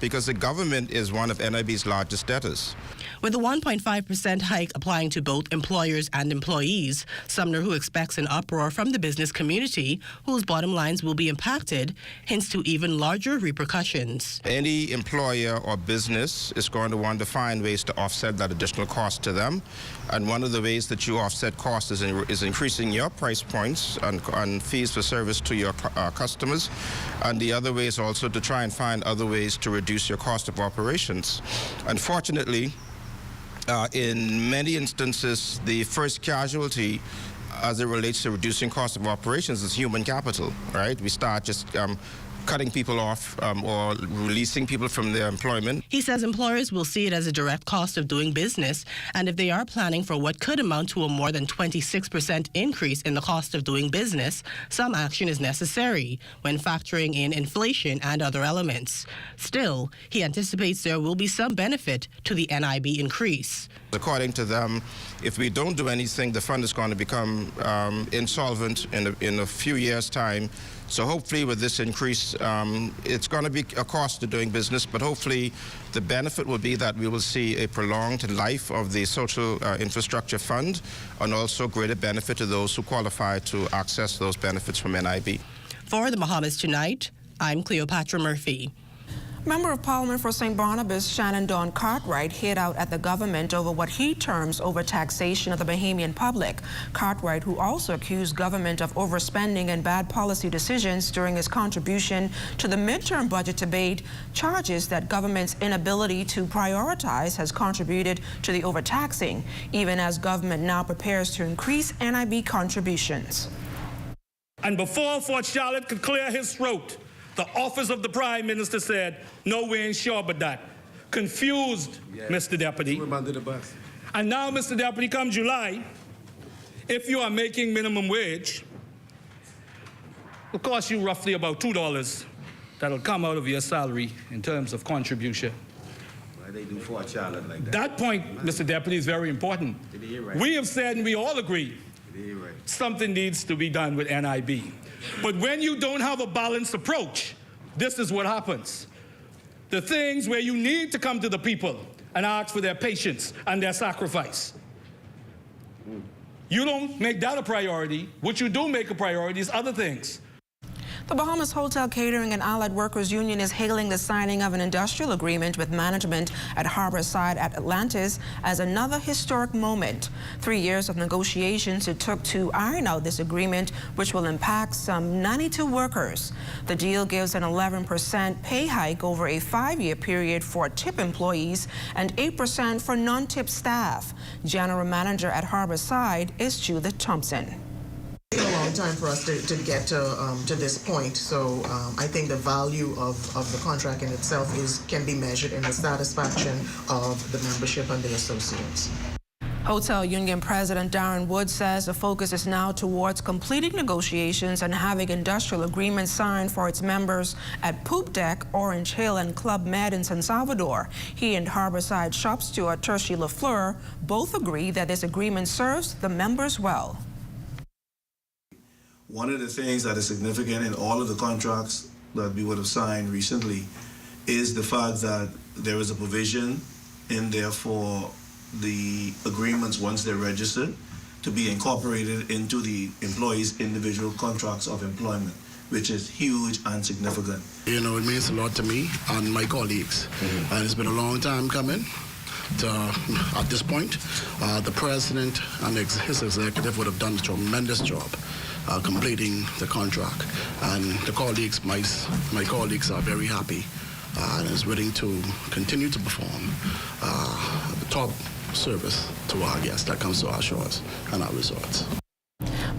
because the government is one of NIB's largest debtors. With a 1.5% hike applying to both employers and employees, Sumner, who expects an uproar from the business community, whose bottom lines will be impacted, hints to even larger repercussions. Any employer or business is going to want to find ways to offset that additional cost to them. And one of the ways that you offset costs is increasing your price points and fees for service to your customers. And the other way is also to try and find other ways to reduce your cost of operations. Unfortunately, in many instances, the first casualty as it relates to reducing cost of operations is human capital, right? We start just cutting people off or releasing people from their employment. He says employers will see it as a direct cost of doing business, and if they are planning for what could amount to a more than 26% increase in the cost of doing business, some action is necessary when factoring in inflation and other elements. Still, he anticipates there will be some benefit to the NIB increase. According to them, if we don't do anything, the fund is going to become insolvent in a few years' time. So hopefully with this increase, it's going to be a cost to doing business, but hopefully the benefit will be that we will see a prolonged life of the social infrastructure fund and also greater benefit to those who qualify to access those benefits from NIB. For the Bahamas Tonight, I'm Cleopatra Murphy. Member of Parliament for St. Barnabas, Shannon Dawn Cartwright, hit out at the government over what he terms overtaxation of the Bahamian public. Cartwright, who also accused government of overspending and bad policy decisions during his contribution to the midterm budget debate, charges that government's inability to prioritize has contributed to the overtaxing, even as government now prepares to increase NIB contributions. And before Fort Charlotte could clear his throat, the office of the Prime Minister said, no, we ain't sure about that. Confused, Mr. Deputy. And now, Mr. Deputy, come July, if you are making minimum wage, it'll cost you roughly about $2 that'll come out of your salary in terms of contribution. Why they do Fort Charlotte like that? That point, Mr. Deputy, is very important. Right? We have said, and we all agree, Right. something needs to be done with NIB. But when you don't have a balanced approach, this is what happens. The things where you need to come to the people and ask for their patience and their sacrifice. You don't make that a priority. What you do make a priority is other things. The Bahamas Hotel Catering and Allied Workers Union is hailing the signing of an industrial agreement with management at Harborside at Atlantis as another historic moment. 3 years of negotiations it took to iron out this agreement, which will impact some 92 workers. The deal gives an 11% pay hike over a 5-year period for tip employees and 8% for non-tip staff. General Manager at Harborside is Judith Thompson. It's been a long time for us to get to this point, so I think the value of the contract in itself can be measured in the satisfaction of the membership and the associates. Hotel Union President Darren Wood says the focus is now towards completing negotiations and having industrial agreements signed for its members at Poop Deck, Orange Hill, and Club Med in San Salvador. He and Harborside shop steward Tershi LaFleur both agree that this agreement serves the members well. One of the things that is significant in all of the contracts that we would have signed recently is the fact that there is a provision in there for the agreements, once they're registered, to be incorporated into the employees' individual contracts of employment, which is huge and significant. You know, it means a lot to me and my colleagues. And it's been a long time coming. At this point, the president and his executive would have done a tremendous job completing the contract, and the colleagues, my colleagues, are very happy and is willing to continue to perform top service to our guests that comes to our shores and our resorts.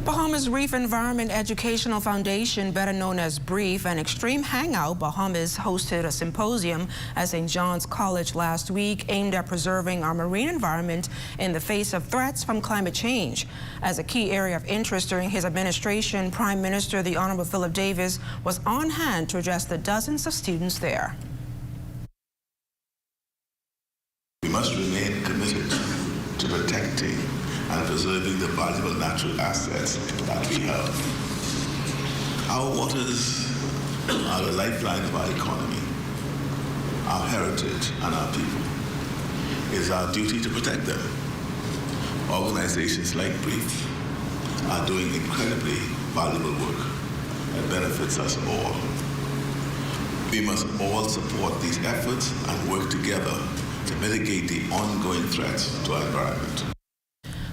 Bahamas Reef Environment Educational Foundation, better known as BREEF, and Extreme Hangout Bahamas hosted a symposium at St. John's College last week aimed at preserving our marine environment in the face of threats from climate change. As a key area of interest during his administration, Prime Minister the Honorable Philip Davis was on hand to address the dozens of students there. We must remain committed to protecting and preserving the valuable natural assets that we have. Our waters are the lifeline of our economy, our heritage, and our people. It is our duty to protect them. Organizations like BREEF are doing incredibly valuable work that benefits us all. We must all support these efforts and work together to mitigate the ongoing threats to our environment.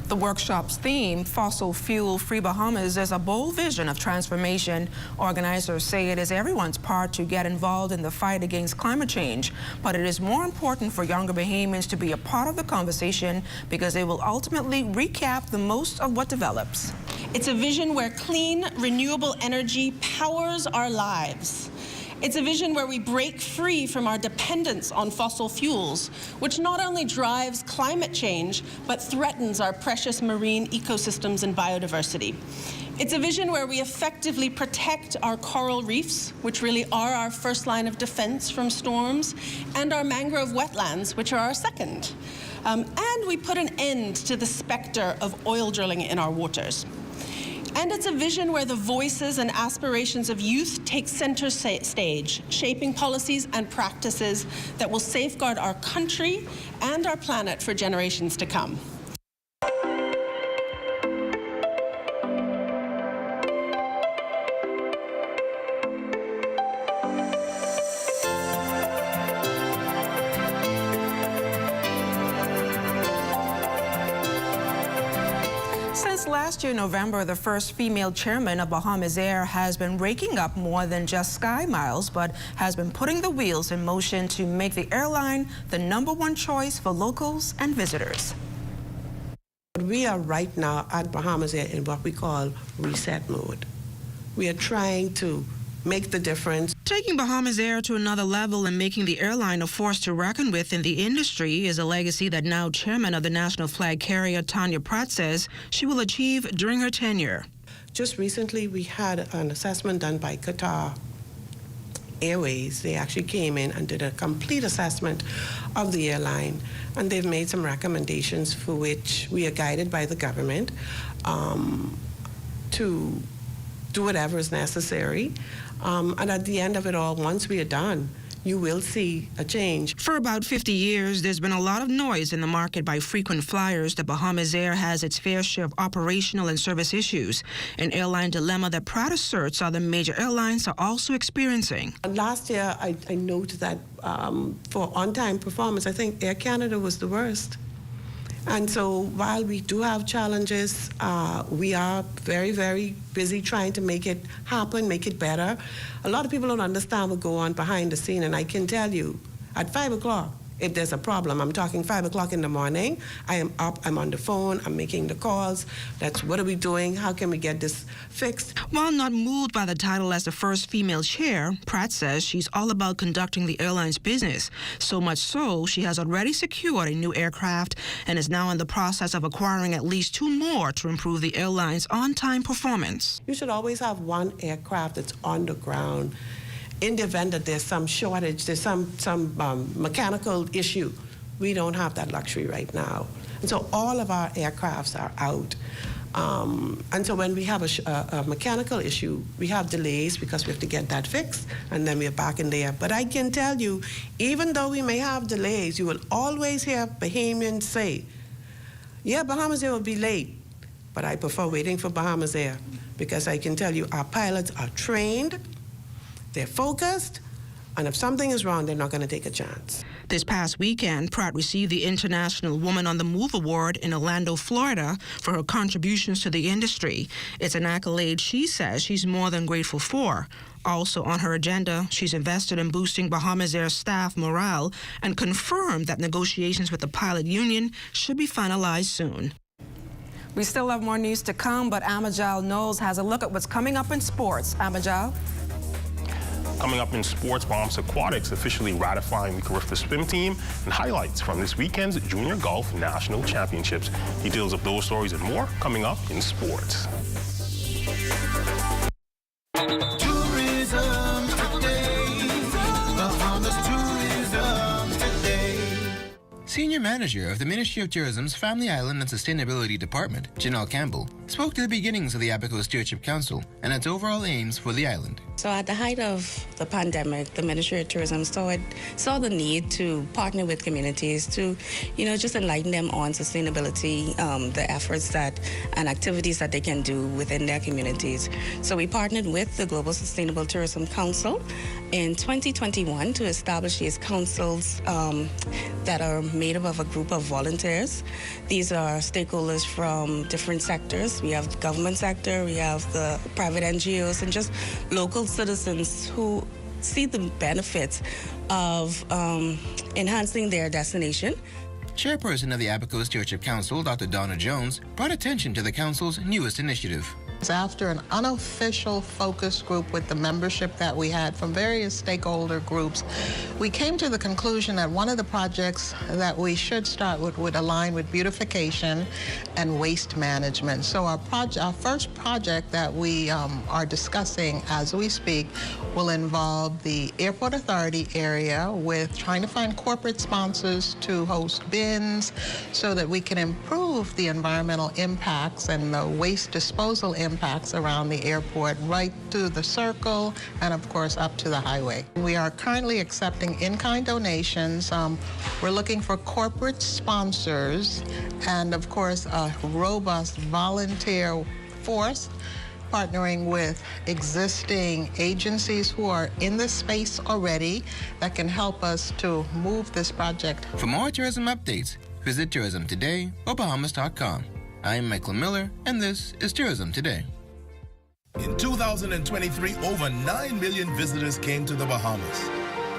The workshop's theme, Fossil Fuel Free Bahamas, is a bold vision of transformation. Organizers say it is everyone's part to get involved in the fight against climate change, but it is more important for younger Bahamians to be a part of the conversation because they will ultimately recap the most of what develops. It's a vision where clean, renewable energy powers our lives. It's a vision where we break free from our dependence on fossil fuels, which not only drives climate change, but threatens our precious marine ecosystems and biodiversity. It's a vision where we effectively protect our coral reefs, which really are our first line of defense from storms, and our mangrove wetlands, which are our second. And we put an end to the specter of oil drilling in our waters. And it's a vision where the voices and aspirations of youth take center stage, shaping policies and practices that will safeguard our country and our planet for generations to come. last year, November, the first female chairman of Bahamas Air has been raking up more than just sky miles, but has been putting the wheels in motion to make the airline the #1 choice for locals and visitors. We are right now at Bahamas Air in what we call reset mode. We are trying to make the difference. Taking Bahamas Air to another level and making the airline a force to reckon with in the industry is a legacy that now chairman of the national flag carrier, Tanya Pratt, says she will achieve during her tenure. Just recently, we had an assessment done by Qatar Airways. They actually came in and did a complete assessment of the airline, and they've made some recommendations for which we are guided by the government to do whatever is necessary. And at the end of it all, once we are done, you will see a change. For about 50 years, there's been a lot of noise in the market by frequent flyers that Bahamas Air has its fair share of operational and service issues, an airline dilemma that Pratt asserts other major airlines are also experiencing. Last year, I noted that for on-time performance, I think Air Canada was the worst. And so while we do have challenges, we are very, very busy trying to make it happen, make it better. A lot of people don't understand what goes on behind the scene, and I can tell you, at 5 o'clock, if there's a problem, I'm talking 5 o'clock in the morning, I am up, I'm on the phone, I'm making the calls. That's what are we doing? How can we get this fixed? While not moved by the title as the first female chair, Pratt says she's all about conducting the airline's business. So much so, she has already secured a new aircraft and is now in the process of acquiring at least 2 more to improve the airline's on-time performance. You should always have one aircraft that's on the ground. In the event that there's some shortage, there's some mechanical issue, we don't have that luxury right now. And so all of our aircrafts are out. And so when we have a mechanical issue, we have delays because we have to get that fixed, and then we're back in there. But I can tell you, even though we may have delays, you will always hear Bahamians say, yeah, Bahamas Air will be late, but I prefer waiting for Bahamas Air because I can tell you our pilots are trained, they're focused, and if something is wrong, they're not going to take a chance. This past weekend, Pratt received the International Woman on the Move Award in Orlando, Florida, for her contributions to the industry. It's an accolade she says she's more than grateful for. Also on her agenda, she's invested in boosting Bahamas Air staff morale and confirmed that negotiations with the pilot union should be finalized soon. We still have more news to come, but Amajal Knowles has a look at what's coming up in sports. Amajal? Coming up in sports, Bahamas Aquatics officially ratifying the Carifta swim team, and highlights from this weekend's Junior Golf National Championships. Details of those stories and more coming up in sports. Tourism today. Bahamas Tourism today. Senior Manager of the Ministry of Tourism's Family Island and Sustainability Department, Janelle Campbell, spoke to the beginnings of the Abaco Stewardship Council and its overall aims for the island. So at the height of the pandemic, the Ministry of Tourism saw the need to partner with communities to, just enlighten them on sustainability, the efforts and activities that they can do within their communities. So we partnered with the Global Sustainable Tourism Council in 2021 to establish these councils that are made up of a group of volunteers. These are stakeholders from different sectors. We have the government sector, we have the private NGOs, and just local citizens who see the benefits of enhancing their destination. Chairperson of the Abaco Stewardship Council, Dr. Donna Jones, brought attention to the council's newest initiative. After an unofficial focus group with the membership that we had from various stakeholder groups, we came to the conclusion that one of the projects that we should start with would align with beautification and waste management. So our first project that we are discussing as we speak will involve the Airport Authority area with trying to find corporate sponsors to host bins so that we can improve the environmental impacts and the waste disposal impacts around the airport right to the circle and of course up to the highway. We are currently accepting in-kind donations. We're looking for corporate sponsors and of course a robust volunteer force partnering with existing agencies who are in this space already that can help us to move this project. For more tourism updates, visit tourismtoday or Bahamas.com. I'm Michael Miller, and this is Tourism Today. In 2023, over 9 million visitors came to the Bahamas,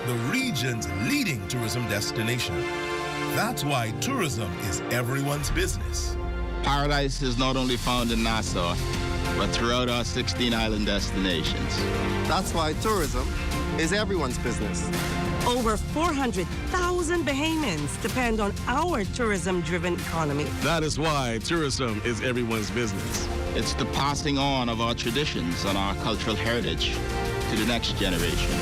the region's leading tourism destination. That's why tourism is everyone's business. Paradise is not only found in Nassau, but throughout our 16 island destinations. That's why tourism is everyone's business. Over 400,000 Bahamians depend on our tourism-driven economy. That is why tourism is everyone's business. It's the passing on of our traditions and our cultural heritage to the next generation.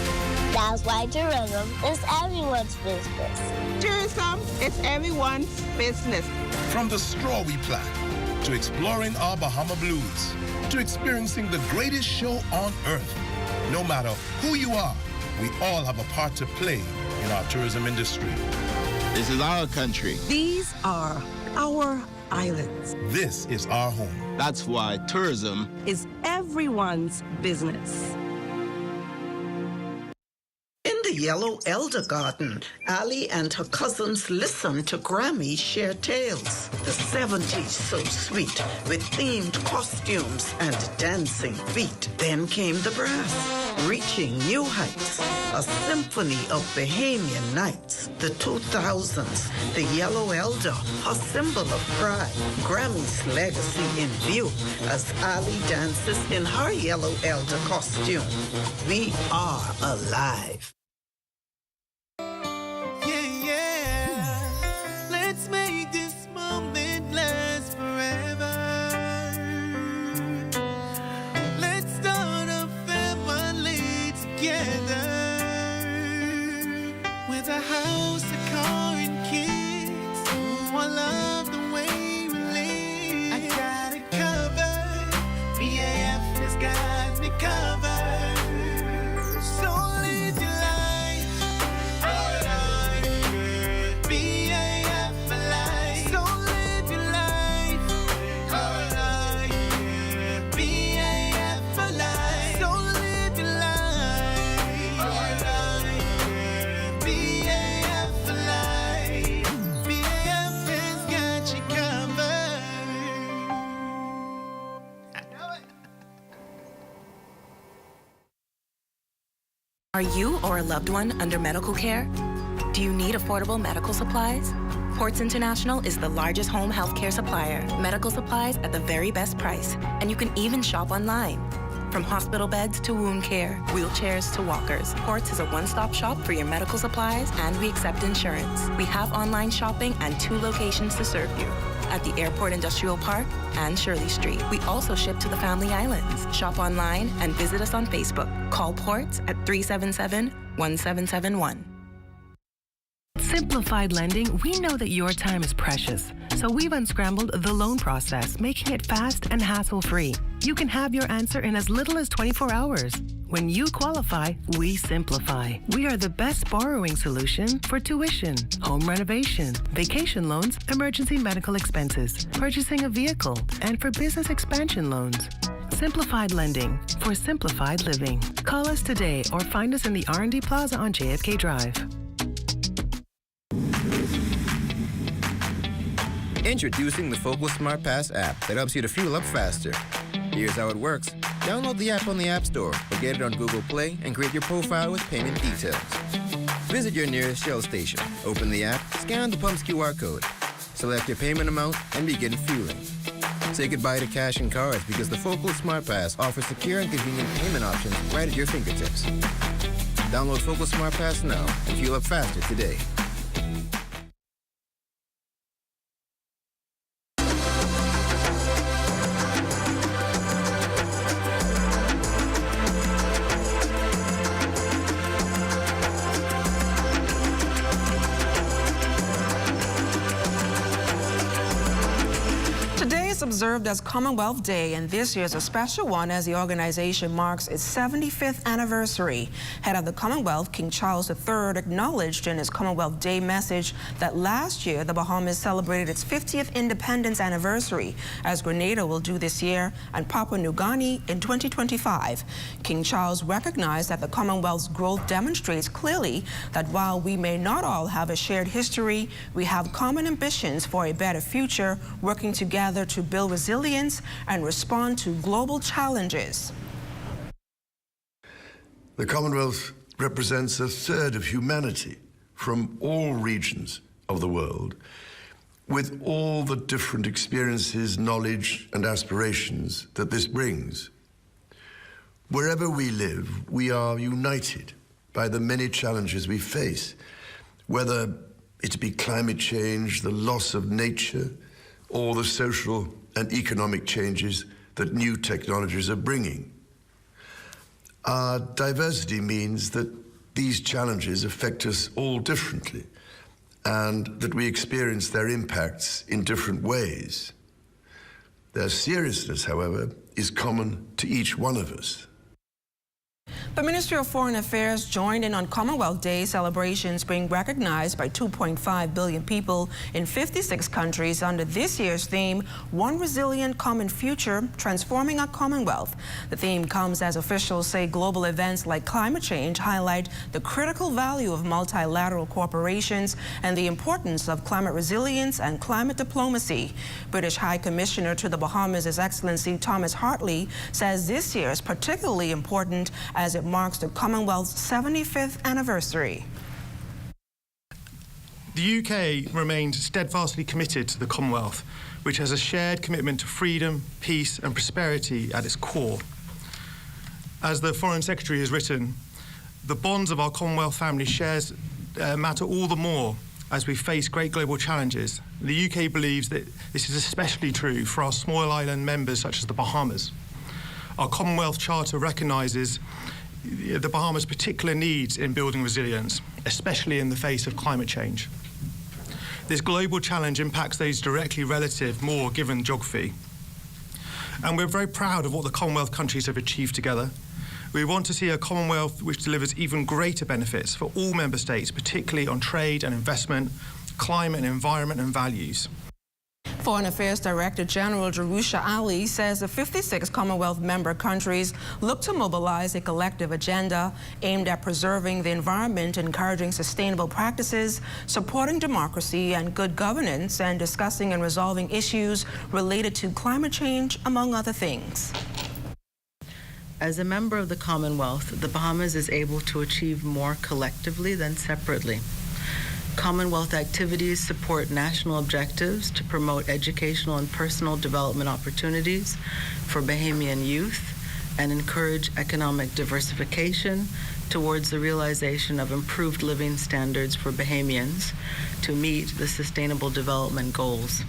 That's why tourism is everyone's business. Tourism is everyone's business. From the straw we plant, to exploring our Bahama blues, to experiencing the greatest show on earth. No matter who you are, we all have a part to play in our tourism industry. This is our country. These are our islands. This is our home. That's why tourism is everyone's business. In the Yellow Elder Garden, Ali and her cousins listened to Grammy share tales. The 70s so sweet, with themed costumes and dancing feet. Then came the brass, reaching new heights. A symphony of Bahamian nights. The 2000s, the Yellow Elder, a symbol of pride. Grammy's legacy in view as Ali dances in her Yellow Elder costume. We are alive. Let's make this moment last forever. Let's start a family together with a house, a car, and kids. I love the way we live. I got it covered. BAF has got me covered. So live your life. BAF for life. So live your life. BAF for life. So live your life. BAF for life. BAF has got you covered. I know it. Are you or a loved one under medical care? Do you need affordable medical supplies? Ports International is the largest home health care supplier. Medical supplies at the very best price. And you can even shop online. From hospital beds to wound care, wheelchairs to walkers, Ports is a one-stop shop for your medical supplies, and we accept insurance. We have online shopping and 2 locations to serve you, at the Airport Industrial Park and Shirley Street. We also ship to the Family Islands. Shop online and visit us on Facebook. Call Ports at 377-1771. Simplified Lending, we know that your time is precious, so we've unscrambled the loan process, making it fast and hassle-free. You can have your answer in as little as 24 hours. When you qualify, we simplify. We are the best borrowing solution for tuition, home renovation, vacation loans, emergency medical expenses, purchasing a vehicle, and for business expansion loans. Simplified Lending for simplified living. Call us today or find us in the R&D Plaza on JFK Drive. Introducing the Focal Smart Pass app that helps you to fuel up faster. Here's how it works. Download the app on the App Store or get it on Google Play and create your profile with payment details. Visit your nearest Shell station. Open the app, scan the pump's QR code, select your payment amount, and begin fueling. Say goodbye to cash and cards because the Focal Smart Pass offers secure and convenient payment options right at your fingertips. Download Focal Smart Pass now and fuel up faster today. observed as Commonwealth Day, and this year is a special one as the organization marks its 75th anniversary. Head of the Commonwealth, King Charles III, acknowledged in his Commonwealth Day message that last year the Bahamas celebrated its 50th independence anniversary, as Grenada will do this year and Papua New Guinea in 2025. King Charles recognized that the Commonwealth's growth demonstrates clearly that while we may not all have a shared history, we have common ambitions for a better future, working together to build resilience and respond to global challenges. The Commonwealth represents a third of humanity from all regions of the world, with all the different experiences, knowledge, and aspirations that this brings. Wherever we live, we are united by the many challenges we face, whether it be climate change, the loss of nature, or the social and economic changes that new technologies are bringing. Our diversity means that these challenges affect us all differently, and that we experience their impacts in different ways. Their seriousness, however, is common to each one of us. The Ministry of Foreign Affairs joined in on Commonwealth Day celebrations being recognized by 2.5 billion people in 56 countries under this year's theme, One Resilient Common Future, Transforming Our Commonwealth. The theme comes as officials say global events like climate change highlight the critical value of multilateral corporations and the importance of climate resilience and climate diplomacy. British High Commissioner to the Bahamas, His Excellency Thomas Hartley, says this year is particularly important as it marks the Commonwealth's 75th anniversary. The UK remains steadfastly committed to the Commonwealth, which has a shared commitment to freedom, peace and prosperity at its core. As the Foreign Secretary has written, the bonds of our Commonwealth family shares matter all the more as we face great global challenges. The UK believes that this is especially true for our small island members such as the Bahamas. Our Commonwealth Charter recognises the Bahamas' particular needs in building resilience, especially in the face of climate change. This global challenge impacts those directly relative more given geography. And we're very proud of what the Commonwealth countries have achieved together. We want to see a Commonwealth which delivers even greater benefits for all member states, particularly on trade and investment, climate and environment and values. Foreign Affairs Director General Jerusha Ali says the 56 Commonwealth member countries look to mobilize a collective agenda aimed at preserving the environment, encouraging sustainable practices, supporting democracy and good governance, and discussing and resolving issues related to climate change, among other things. As a member of the Commonwealth, the Bahamas is able to achieve more collectively than separately. Commonwealth activities support national objectives to promote educational and personal development opportunities for Bahamian youth and encourage economic diversification towards the realization of improved living standards for Bahamians to meet the Sustainable Development Goals.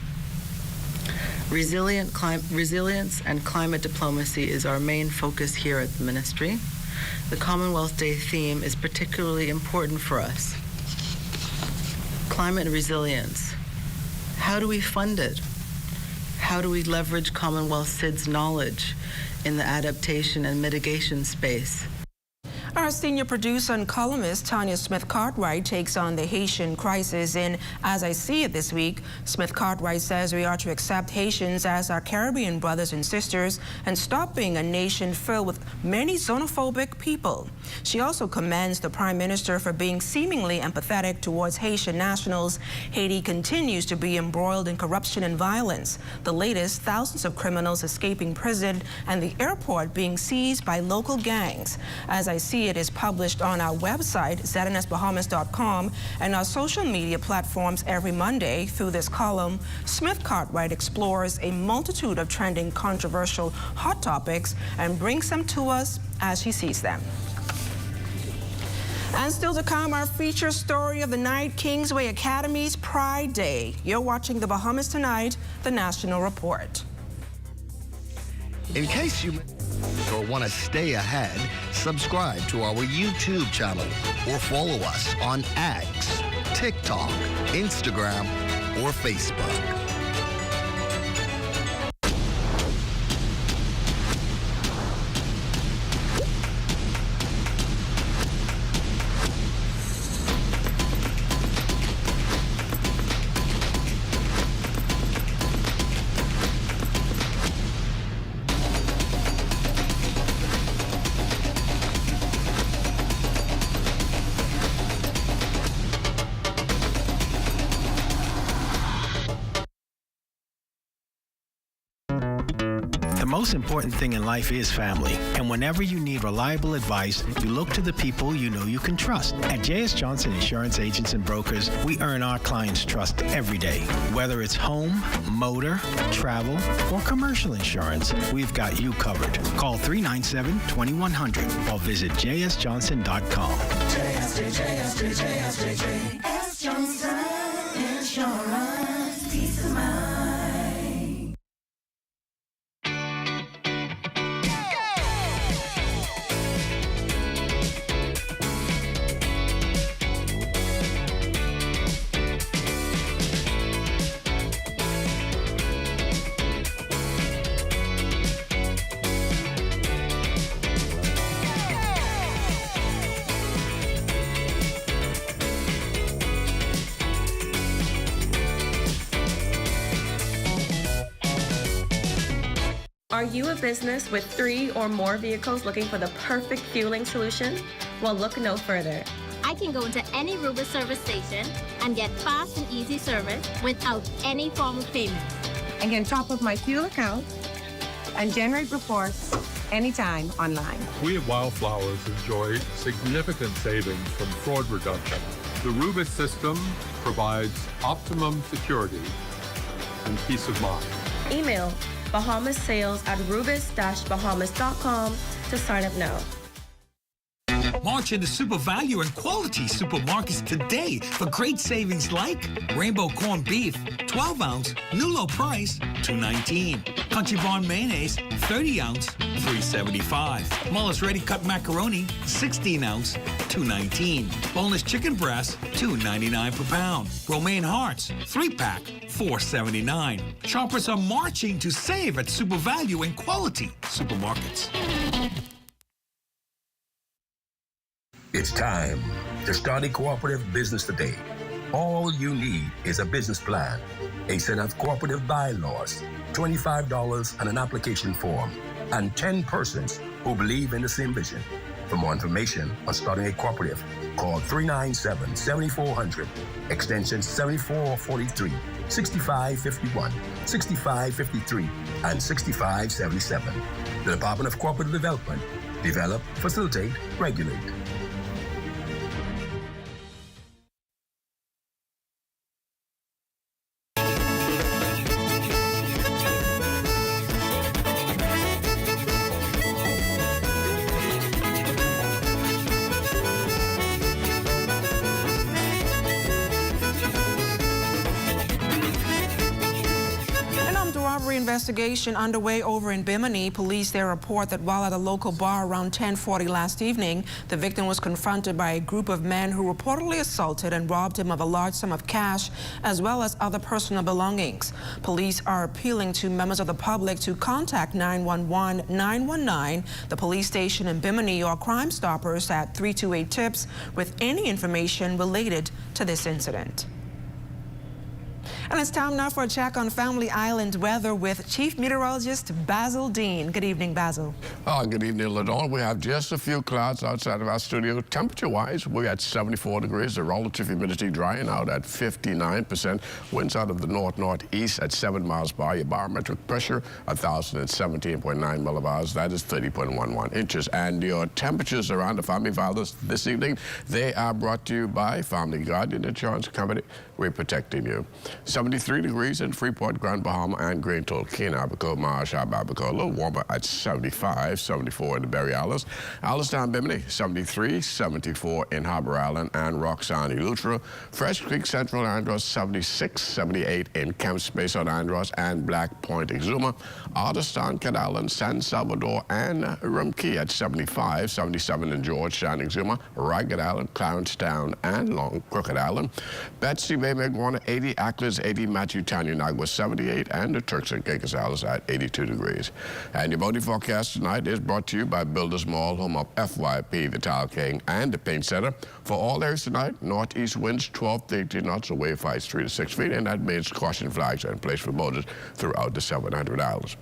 Resilience and climate diplomacy is our main focus here at the Ministry. The Commonwealth Day theme is particularly important for us. Climate resilience. How do we fund it? How do we leverage Commonwealth SID's knowledge in the adaptation and mitigation space? Our senior producer and columnist, Tanya Smith-Cartwright, takes on the Haitian crisis in As I See It this week. Smith-Cartwright says we are to accept Haitians as our Caribbean brothers and sisters and stop being a nation filled with many xenophobic people. She also commends the Prime Minister for being seemingly empathetic towards Haitian nationals. Haiti continues to be embroiled in corruption and violence. The latest, thousands of criminals escaping prison and the airport being seized by local gangs. As I See It is published on our website, ZNSBahamas.com, and our social media platforms every Monday. Through this column, Smith-Cartwright explores a multitude of trending controversial hot topics and brings them to us as she sees them. And still to come, our feature story of the night, Kingsway Academy's Pride Day. You're watching The Bahamas Tonight, the National Report. In case you or want to stay ahead, subscribe to our YouTube channel or follow us on X, TikTok, Instagram, or Facebook. most important thing in life is family. And whenever you need reliable advice, you look to the people you know you can trust. At J.S. Johnson Insurance Agents and Brokers, we earn our clients' trust every day. Whether it's home, motor, travel, or commercial insurance, we've got you covered. Call 397-2100 or visit jsjohnson.com. JS Johnson Insurance. Peace of mind. Are you a business with 3 or more vehicles looking for the perfect fueling solution? Well, look no further. I can go into any Rubis service station and get fast and easy service without any form of payment. I can top up my fuel account and generate reports anytime online. We at Wildflowers enjoy significant savings from fraud reduction. The Rubis system provides optimum security and peace of mind. Email BahamasSales@rubis-bahamas.com to sign up now. March into Super Value and Quality Supermarkets today for great savings like Rainbow Corned Beef, 12-ounce, new low price, $2.19. Country Barn Mayonnaise, 30-ounce, $3.75. Mullis Ready Cut Macaroni, 16-ounce, $2.19. Boneless chicken breast, $2.99 per pound. Romaine Hearts, 3-pack, $4.79. Shoppers are marching to save at Super Value and Quality Supermarkets. It's time to start a cooperative business today. All you need is a business plan, a set of cooperative bylaws, $25 and an application form, and 10 persons who believe in the same vision. For more information on starting a cooperative, call 397-7400, extension 7443, 6551, 6553, and 6577. The Department of Cooperative Development. Develop, facilitate, regulate. Investigation underway over in Bimini. Police there report that while at a local bar around 10:40 last evening, the victim was confronted by a group of men who reportedly assaulted and robbed him of a large sum of cash as well as other personal belongings. Police are appealing to members of the public to contact 911 919, the police station in Bimini, or Crime Stoppers at 328-TIPS with any information related to this incident. And it's time now for a check on Family Island weather with Chief Meteorologist Basil Dean. Good evening, Basil. Good evening, LaDawn. We have just a few clouds outside of our studio. Temperature-wise, we're at 74 degrees. The relative humidity drying out at 59%. Winds out of the north-northeast at 7 miles per hour. Your barometric pressure, 1,017.9 millibars. That is 30.11 inches. And your temperatures around the Family Islands this evening, they are brought to you by Family Guardian Insurance Company. We're protecting you. 73 degrees in Freeport, Grand Bahama, and Grand Toll, King Abaco, Marsh, Abaco. A little warmer at 75, 74 in the Berry Islands. Allenstown, Bimini, 73, 74 in Harbor Island and Roxanne, Eleuthera. Fresh Creek, Central Andros, 76, 78 in Camp Space on Andros and Black Point, Exuma. Alderstown, Cat Island, San Salvador, and Rumkey at 75, 77 in Georgetown, Exuma. Ragged Island, Clarence and Long Crooked Island. Betsy Bay, Megwana, 80, Acklers, 80, Matthew Town, Unagua, 78, and the Turks and Caicos Islands at 82 degrees. And your boating forecast tonight is brought to you by Builders Mall, home of FYP, the Tile King, and the Paint Center. For all areas tonight, northeast winds 12 to 18 knots, a wave heights 3 to 6 feet, and that means caution flags are in place for boaters throughout the 700 islands.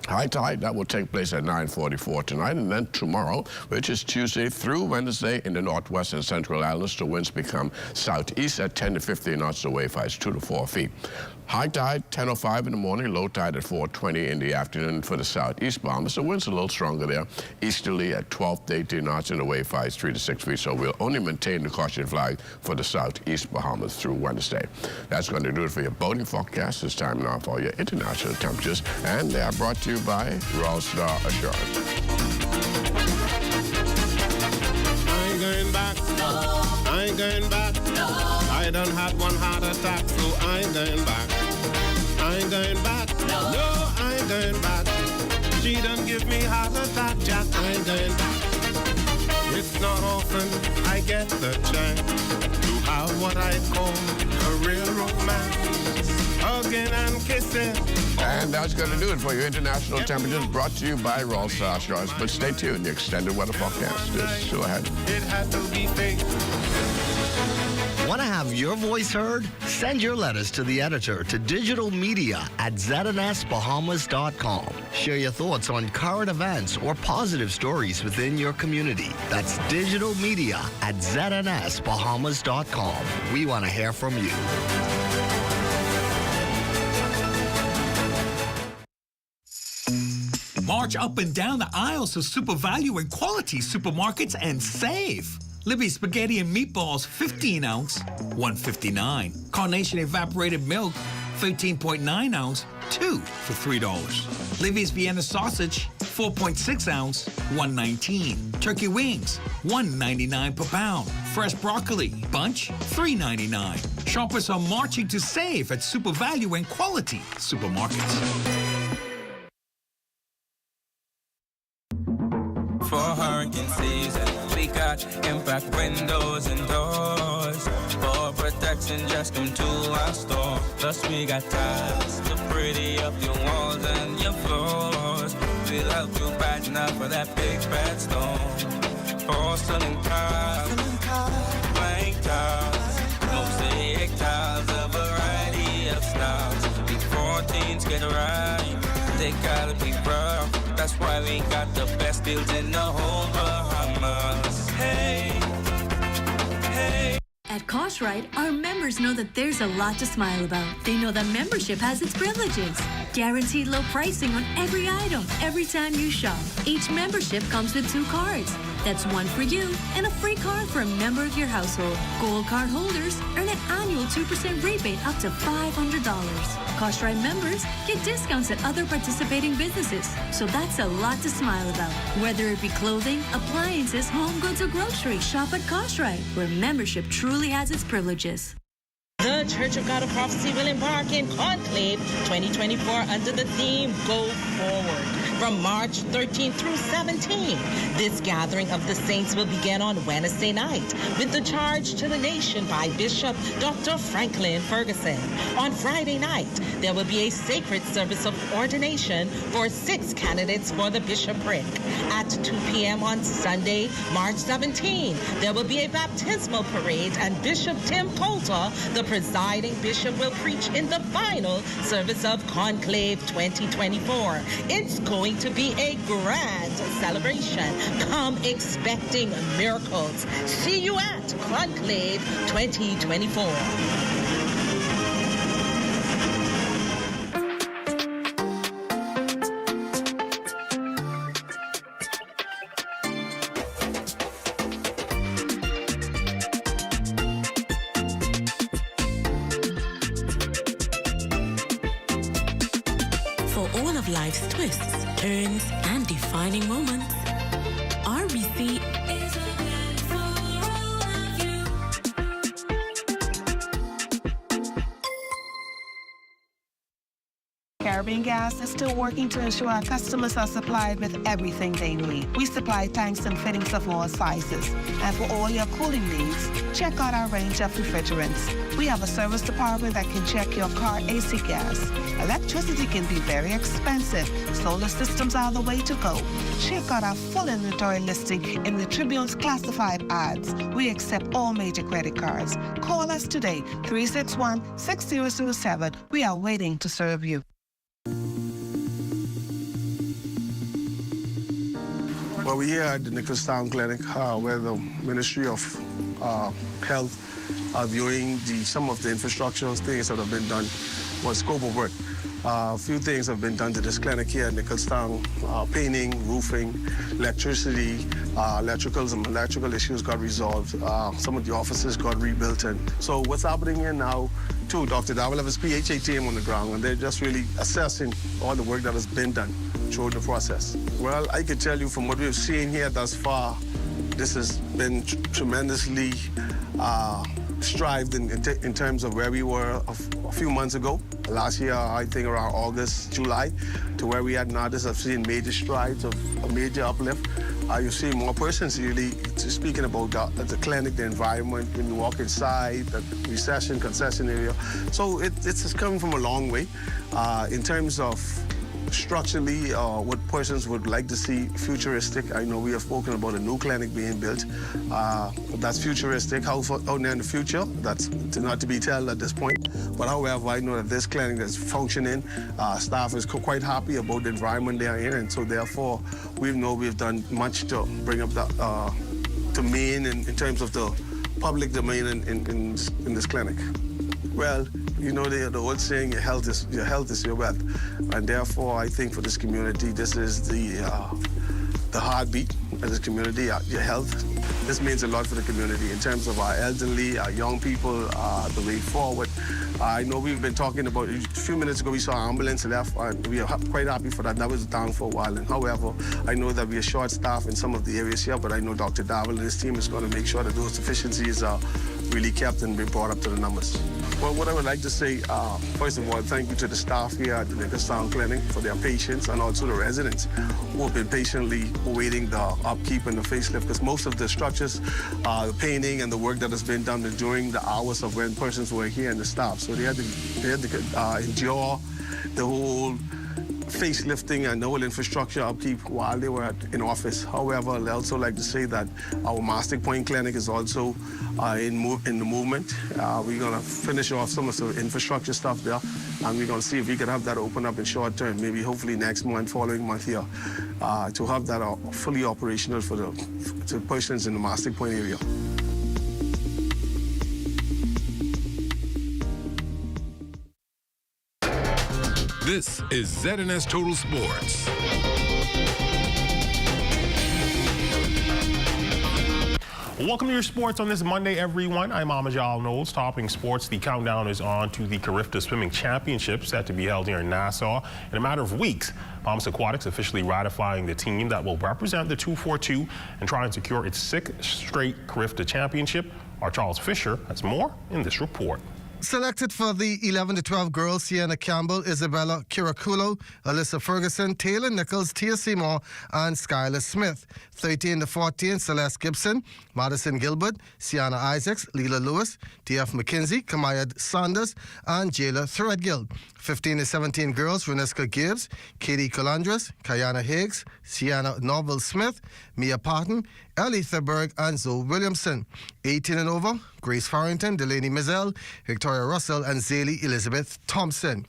High tide, that will take place at 9:44 tonight, and then tomorrow, which is Tuesday through Wednesday, in the northwest and central islands, the winds become southeast at 10 to 15 knots, the wave height is 2 to 4 feet. High tide, 10:05 in the morning, low tide at 4:20 in the afternoon for the southeast Bahamas. The wind's a little stronger there, easterly at 12 to 18 knots, and the wave height is 3 to 6 feet. So we'll only maintain the caution flag for the southeast Bahamas through Wednesday. That's going to do it for your boating forecast. It's time now for your international temperatures, and they are brought to you by Rolstar Assurance. I ain't going back. No. I ain't going back. No. I done had one heart attack, so I ain't going back. I ain't going back. No, I ain't going back. She done give me heart attack, Jack. I ain't going back. It's not often I get the chance to have what I call a real romance. Hugging and kissing. And that's going to do it for your international temperatures, brought to you by Rolstar Assurance. But stay tuned, the extended weather forecast is still ahead. It had to be fake. Want to have your voice heard? Send your letters to the editor to digitalmedia@znsbahamas.com. Share your thoughts on current events or positive stories within your community. That's digitalmedia@znsbahamas.com. We want to hear from you. March up and down the aisles of Super Value and Quality supermarkets and save. Libby spaghetti and meatballs, 15 ounce, $1.59. Carnation evaporated milk, 13.9 ounce, 2 for $3. Libby's Vienna sausage, 4.6 ounce, $1.19. Turkey wings, $1.99 per pound. Fresh broccoli, bunch, $3.99. Shoppers are marching to save at Super Value and Quality supermarkets. For hurricane season, we got impact windows and doors. For protection, just come to our store. Plus we got tiles to pretty up your walls and your floors. We'll help you brighten up for that big bad storm. Porcelain tiles, blank tiles, mosaic tiles, a variety of styles. Before teens get right, they gotta be rough. That's why we got the best deals in the whole Bahamas. Hey, hey. At Cartwright, our members know that there's a lot to smile about. They know that membership has its privileges. Guaranteed low pricing on every item, every time you shop. Each membership comes with 2 cards. That's one for you and a free card for a member of your household. Gold card holders earn an annual 2% rebate up to $500. Cartwright members get discounts at other participating businesses. So that's a lot to smile about. Whether it be clothing, appliances, home goods, or groceries, shop at Cartwright, where membership truly has its privileges. The Church of God of Prophecy will embark in Conclave 2024 under the theme Go Forward from March 13th through 17th. This gathering of the saints will begin on Wednesday night with the charge to the nation by Bishop Dr. Franklin Ferguson. On Friday night, there will be a sacred service of ordination for 6 candidates for the bishopric. At 2 p.m. on Sunday, March 17th, there will be a baptismal parade and Bishop Tim Coulter, the presiding bishop, will preach in the final service of Conclave 2024. It's going to be a grand celebration. Come expecting miracles. See you at Conclave 2024. Life's twists, turns, and defining moments. RBC is available for all of you. Caribbean Gas is still working to ensure our customers are supplied with everything they need. We supply tanks and fittings of all sizes. And for all your cooling needs, check out our range of refrigerants. We have a service department that can check your car AC gas. Electricity can be very expensive. Solar systems are the way to go. Check out our full inventory listing in the Tribune's classified ads. We accept all major credit cards. Call us today, 361-6007. We are waiting to serve you. Well, we're here at the Nicholstown Clinic where the Ministry of Health are viewing some of the infrastructural things that have been done, scope of work. A few things have been done to this clinic here at Nicholstown. Painting, roofing, electricity, some electrical issues got resolved. Some of the offices got rebuilt. And so what's happening here now, too, Dr. Davila has his PHA team on the ground, and they're just really assessing all the work that has been done through the process. Well, I can tell you from what we've seen here thus far, this has been tremendously strived in terms of where we were a few months ago. Last year, I think around August, July, to where we are now. This has seen major strides of a major uplift. You see more persons really speaking about the clinic, the environment, when you walk inside, the recession, concession area. So it's coming from a long way. In terms of structurally, what persons would like to see futuristic. I know we have spoken about a new clinic being built. That's futuristic. How near in the future? That's not to be told at this point. But however, I know that this clinic is functioning. Staff is quite happy about the environment they are in, and so therefore, we've done much to bring up the domain in terms of the public domain in this clinic. Well, you know the old saying, your health is your wealth, and therefore I think for this community, this is the heartbeat of this community. Your health. This means a lot for the community in terms of our elderly, our young people, the way forward. I know we've been talking about, a few minutes ago we saw an ambulance left, and we are quite happy for that. That was down for a while, and however, I know that we are short-staffed in some of the areas here, but I know Dr. Davila and his team is going to make sure that those deficiencies are really kept and be brought up to the numbers. Well, what I would like to say, first of all, thank you to the staff here at the Nicholstown Clinic for their patience, and also the residents who have been patiently awaiting the upkeep and the facelift, because most of the structures, the painting and the work that has been done during the hours of when persons were here and the staff. So they had to endure the whole facelifting and the whole infrastructure upkeep while they were in office. However, I'd also like to say that our Mastic Point Clinic is also in the movement. We're going to finish off some of the infrastructure stuff there, and we're going to see if we can have that open up in short term, maybe hopefully next month, following month here, to have that fully operational for the persons in the Mastic Point area. This is ZNS Total Sports. Welcome to your sports on this Monday, everyone. I'm Amajal Knowles, topping sports. The countdown is on to the Carifta Swimming Championship, set to be held here in Nassau in a matter of weeks. Bahamas Aquatics officially ratifying the team that will represent the 242 and try and secure its 6th straight Carifta Championship. Our Charles Fisher has more in this report. Selected for the 11 to 12 girls, Sienna Campbell, Isabella Kirakulo, Alyssa Ferguson, Taylor Nichols, Tia Seymour, and Skylar Smith. 13 to 14, Celeste Gibson, Madison Gilbert, Sienna Isaacs, Leela Lewis, D.F. McKinsey, Kamayad Sanders, and Jayla Threadgill. 15 to 17 girls, Reneska Gibbs, Katie Colandras, Kayana Higgs, Sienna Norville Smith, Mia Patton, Ellie Thurberg, and Zoe Williamson. 18 and over, Grace Farrington, Delaney Mizell, Victoria Russell, and Zaylee Elizabeth Thompson.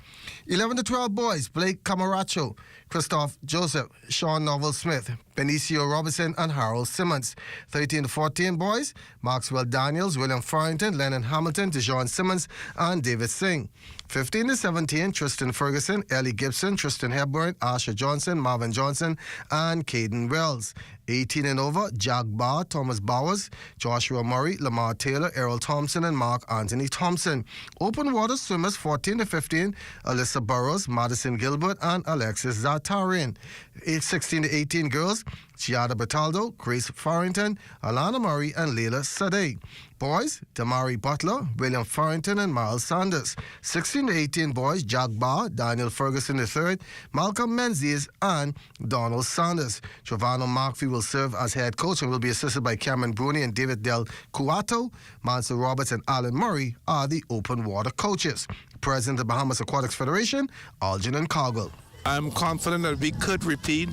11 to 12 boys, Blake Camaracho, Christoph Joseph, Sean Norville Smith, Benicio Robinson, and Harold Simmons. 13 to 14 boys, Maxwell Daniels, William Farrington, Lennon Hamilton, Dijon Simmons, and David Singh. 15 to 17, Tristan Ferguson, Ellie Gibson, Tristan Hepburn, Asha Johnson, Marvin Johnson, and Caden Wells. 18 and over, Jack Barr, Thomas Bowers, Joshua Murray, Lamar Taylor, Errol Thompson, and Mark Anthony Thompson. Open water swimmers 14 to 15, Alyssa Burrows, Madison Gilbert, and Alexis Zatarian. 16 to 18 girls, Giada Bataldo, Grace Farrington, Alana Murray, and Leila Sadeh. Boys, Damari Butler, William Farrington, and Miles Sanders. 16 to 18 boys, Jack Barr, Daniel Ferguson III, Malcolm Menzies, and Donald Sanders. Giovanni Markfi will serve as head coach and will be assisted by Cameron Bruni and David Del Cuato. Mansour Roberts and Alan Murray are the open water coaches. President of the Bahamas Aquatics Federation, Algernon Cogwell. I'm confident that we could repeat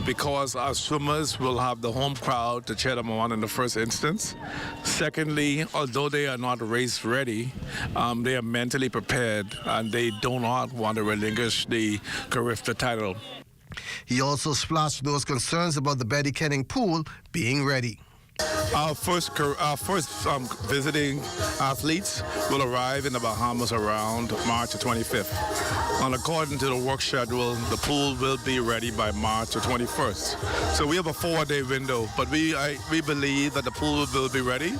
because our swimmers will have the home crowd to cheer them on in the first instance. Secondly, although they are not race ready, they are mentally prepared and they do not want to relinquish the Carifta title. He also splashed those concerns about the Betty Kenning pool being ready. Our first visiting athletes will arrive in the Bahamas around March 25th. And according to the work schedule, the pool will be ready by March 21st. So we have a 4-day window, but we believe that the pool will be ready.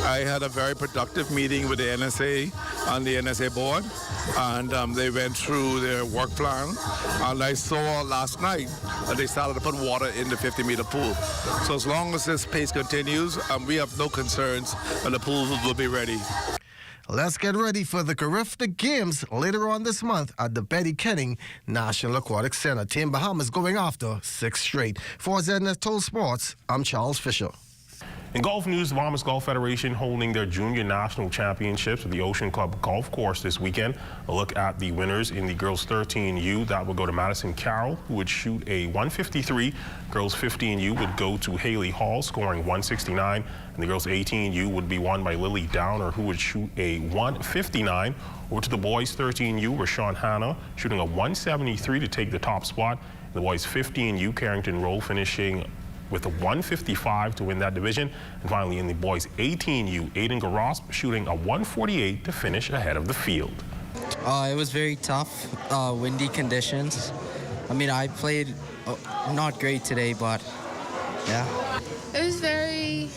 I had a very productive meeting with the NSA and the NSA board, and they went through their work plan. And I saw last night that they started to put water in the 50-meter pool. So as long as this pace continues, we have no concerns that the pool will be ready. Let's get ready for the Carifta Games later on this month at the Betty Kenning National Aquatic Center. Team Bahamas going after 6 straight. For ZNS Total Sports, I'm Charles Fisher. In golf news, the Bahamas Golf Federation holding their junior national championships at the Ocean Club Golf Course this weekend. A look at the winners in the girls 13U. That will go to Madison Carroll, who would shoot a 153. Girls 15U would go to Haley Hall, scoring 169. And the girls 18U would be won by Lily Downer, who would shoot a 159. Over to the boys 13U, Rashawn Hanna shooting a 173 to take the top spot. The boys 15U, Carrington Roll finishing with a 155 to win that division. And finally, in the boys 18U, Aiden Garosp shooting a 148 to finish ahead of the field. It was very tough, windy conditions. I mean, I played not great today, but yeah. It was very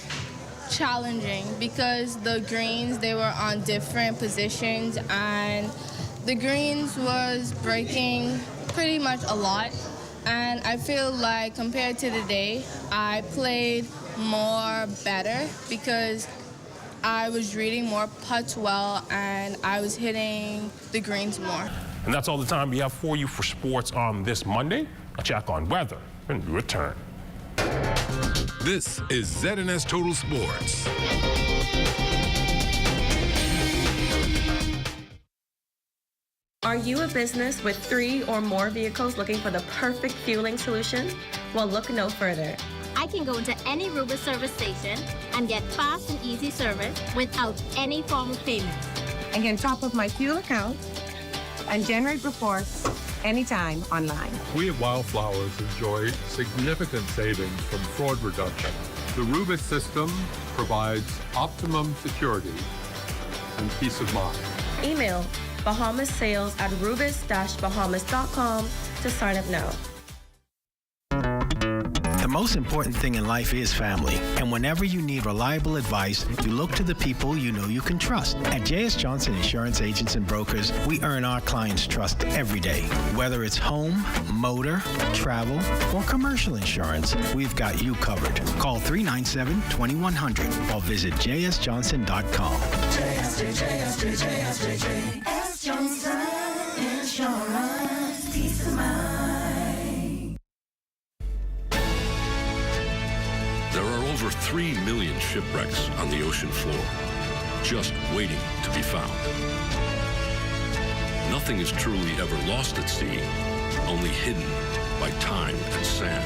challenging because the greens, they were on different positions, and the greens was breaking pretty much a lot. And I feel like compared to the day, I played more better because I was reading more putts well and I was hitting the greens more. And that's all the time we have for you for sports on this Monday. A check on weather and return. This is ZNS Total Sports. Are you a business with 3 or more vehicles looking for the perfect fueling solution? Well, look no further. I can go to any Rubis service station and get fast and easy service without any form of payment. I can top up my fuel account and generate reports anytime online. We at Wildflowers enjoy significant savings from fraud reduction. The Rubis system provides optimum security and peace of mind. Email BahamasSales@rubis-bahamas.com to sign up now. The most important thing in life is family. And whenever you need reliable advice, you look to the people you know you can trust. At J.S. Johnson Insurance Agents and Brokers, we earn our clients' trust every day. Whether it's home, motor, travel, or commercial insurance, we've got you covered. Call 397-2100 or visit jsjohnson.com. JS Johnson Insurance, peace of mind. There are over 3 million shipwrecks on the ocean floor, just waiting to be found. Nothing is truly ever lost at sea, only hidden by time and sand.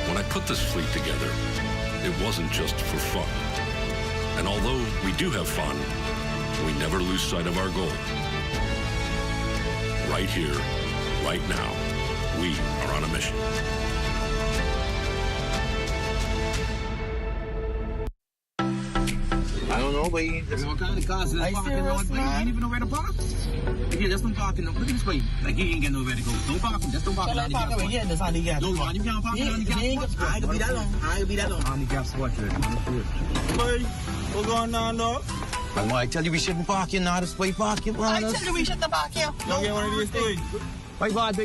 When I put this fleet together, it wasn't just for fun. And although we do have fun, we never lose sight of our goal. Right here, right now, we are on a mission. I don't know, but what kind of cars is this parking road? You ain't even know where to park. Yeah, just don't park in the, look at this way. Like you ain't got nowhere to go. Don't park him, just don't park in the handicap spot. Yeah, that's handicap. No, you can't park in the handicap spot. I ain't gonna be that long. I ain't gonna be that long. Handicap spot, boy, what's going on, dog? I tell you we shouldn't park here now. This way parking, bro. I tell you we shouldn't park here. Don't get one of these things. My bad,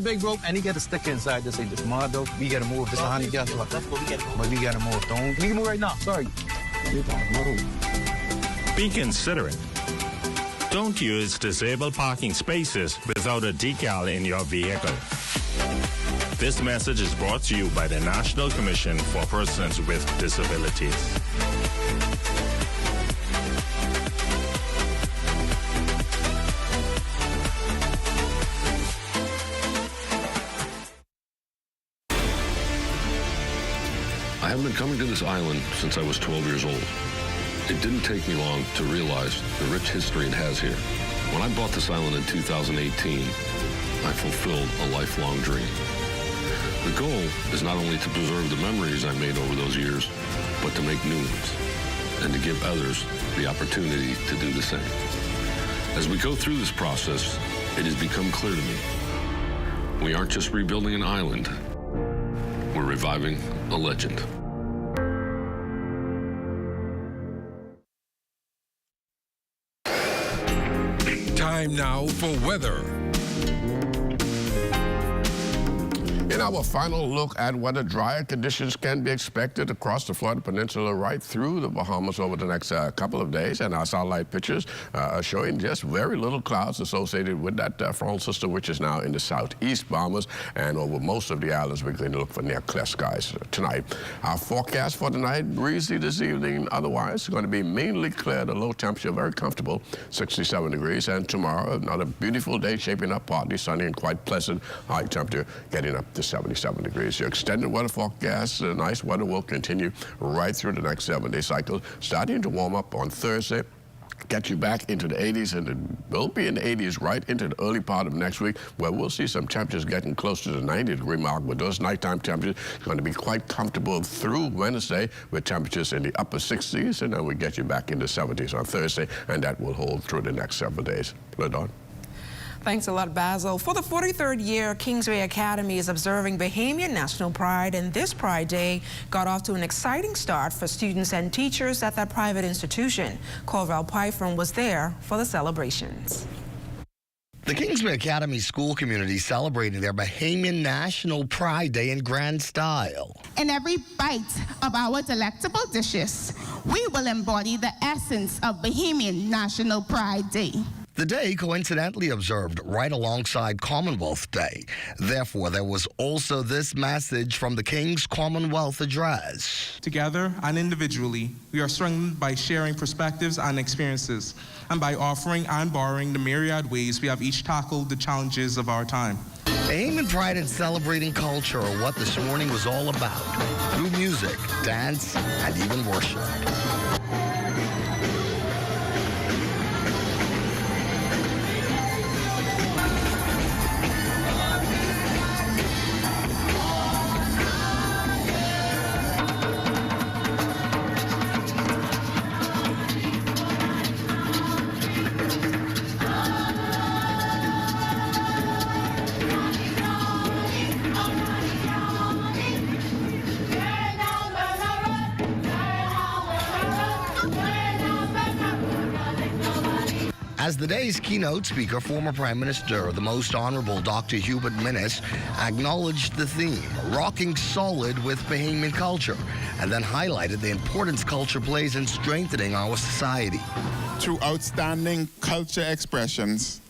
big bro. And he got a sticker inside to say this mother. We gotta move. This is a handicap spot. That's what we gotta move. But we gotta move. Don't. We can move right now. Sorry. Be considerate. Don't use disabled parking spaces without a decal in your vehicle. This message is brought to you by the National Commission for Persons with Disabilities. I have been coming to this island since I was 12 years old. It didn't take me long to realize the rich history it has here. When I bought this island in 2018, I fulfilled a lifelong dream. The goal is not only to preserve the memories I made over those years, but to make new ones and to give others the opportunity to do the same. As we go through this process, it has become clear to me, we aren't just rebuilding an island, we're reviving a legend. Time now for weather. In our final look at weather, drier conditions can be expected across the Florida Peninsula right through the Bahamas over the next couple of days. And our satellite pictures are showing just very little clouds associated with that frontal system, which is now in the southeast Bahamas. And over most of the islands, we're going to look for near clear skies tonight. Our forecast for tonight, breezy this evening. Otherwise, it's going to be mainly clear. The low temperature, very comfortable, 67 degrees. And tomorrow, another beautiful day shaping up, partly sunny and quite pleasant. High temperature getting up to 77 degrees. Your extended weather forecast, nice weather will continue right through the next 7-day cycle, starting to warm up on Thursday. Get you back into the 80s, and it will be in the 80s right into the early part of next week, where we'll see some temperatures getting close to the 90-degree mark. With those nighttime temperatures, it's going to be quite comfortable through Wednesday with temperatures in the upper 60s, and then we get you back in the 70s on Thursday, and that will hold through the next several days. LaDawn. Thanks a lot, Basil. For the 43rd year, Kingsway Academy is observing Bahamian National Pride, and this Pride Day got off to an exciting start for students and teachers at that private institution. Corval Pyfrom was there for the celebrations. The Kingsway Academy school community celebrating their Bahamian National Pride Day in grand style. In every bite of our delectable dishes, we will embody the essence of Bahamian National Pride Day. The day coincidentally observed right alongside Commonwealth Day. Therefore, there was also this message from the King's Commonwealth Address. Together and individually, we are strengthened by sharing perspectives and experiences, and by offering and borrowing the myriad ways we have each tackled the challenges of our time. Bahamian pride and celebrating culture are what this morning was all about, through music, dance, and even worship. As the day's keynote speaker, former Prime Minister, the Most Honorable Dr. Hubert Minnis, acknowledged the theme, rocking solid with Bahamian culture, and then highlighted the importance culture plays in strengthening our society. Through outstanding culture expressions,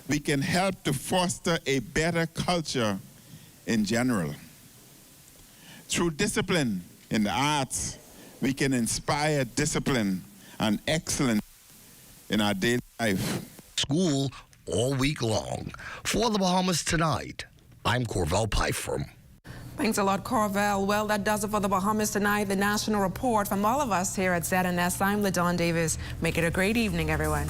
we can help to foster a better culture in general. Through discipline in the arts, we can inspire discipline and excellence in our daily life. School all week long. For the Bahamas Tonight, I'm Corval Pyfrom. Thanks a lot, Corval. Well, that does it for the Bahamas Tonight, the national report from all of us here at ZNS. I'm LaDawn Davis. Make it a great evening, everyone.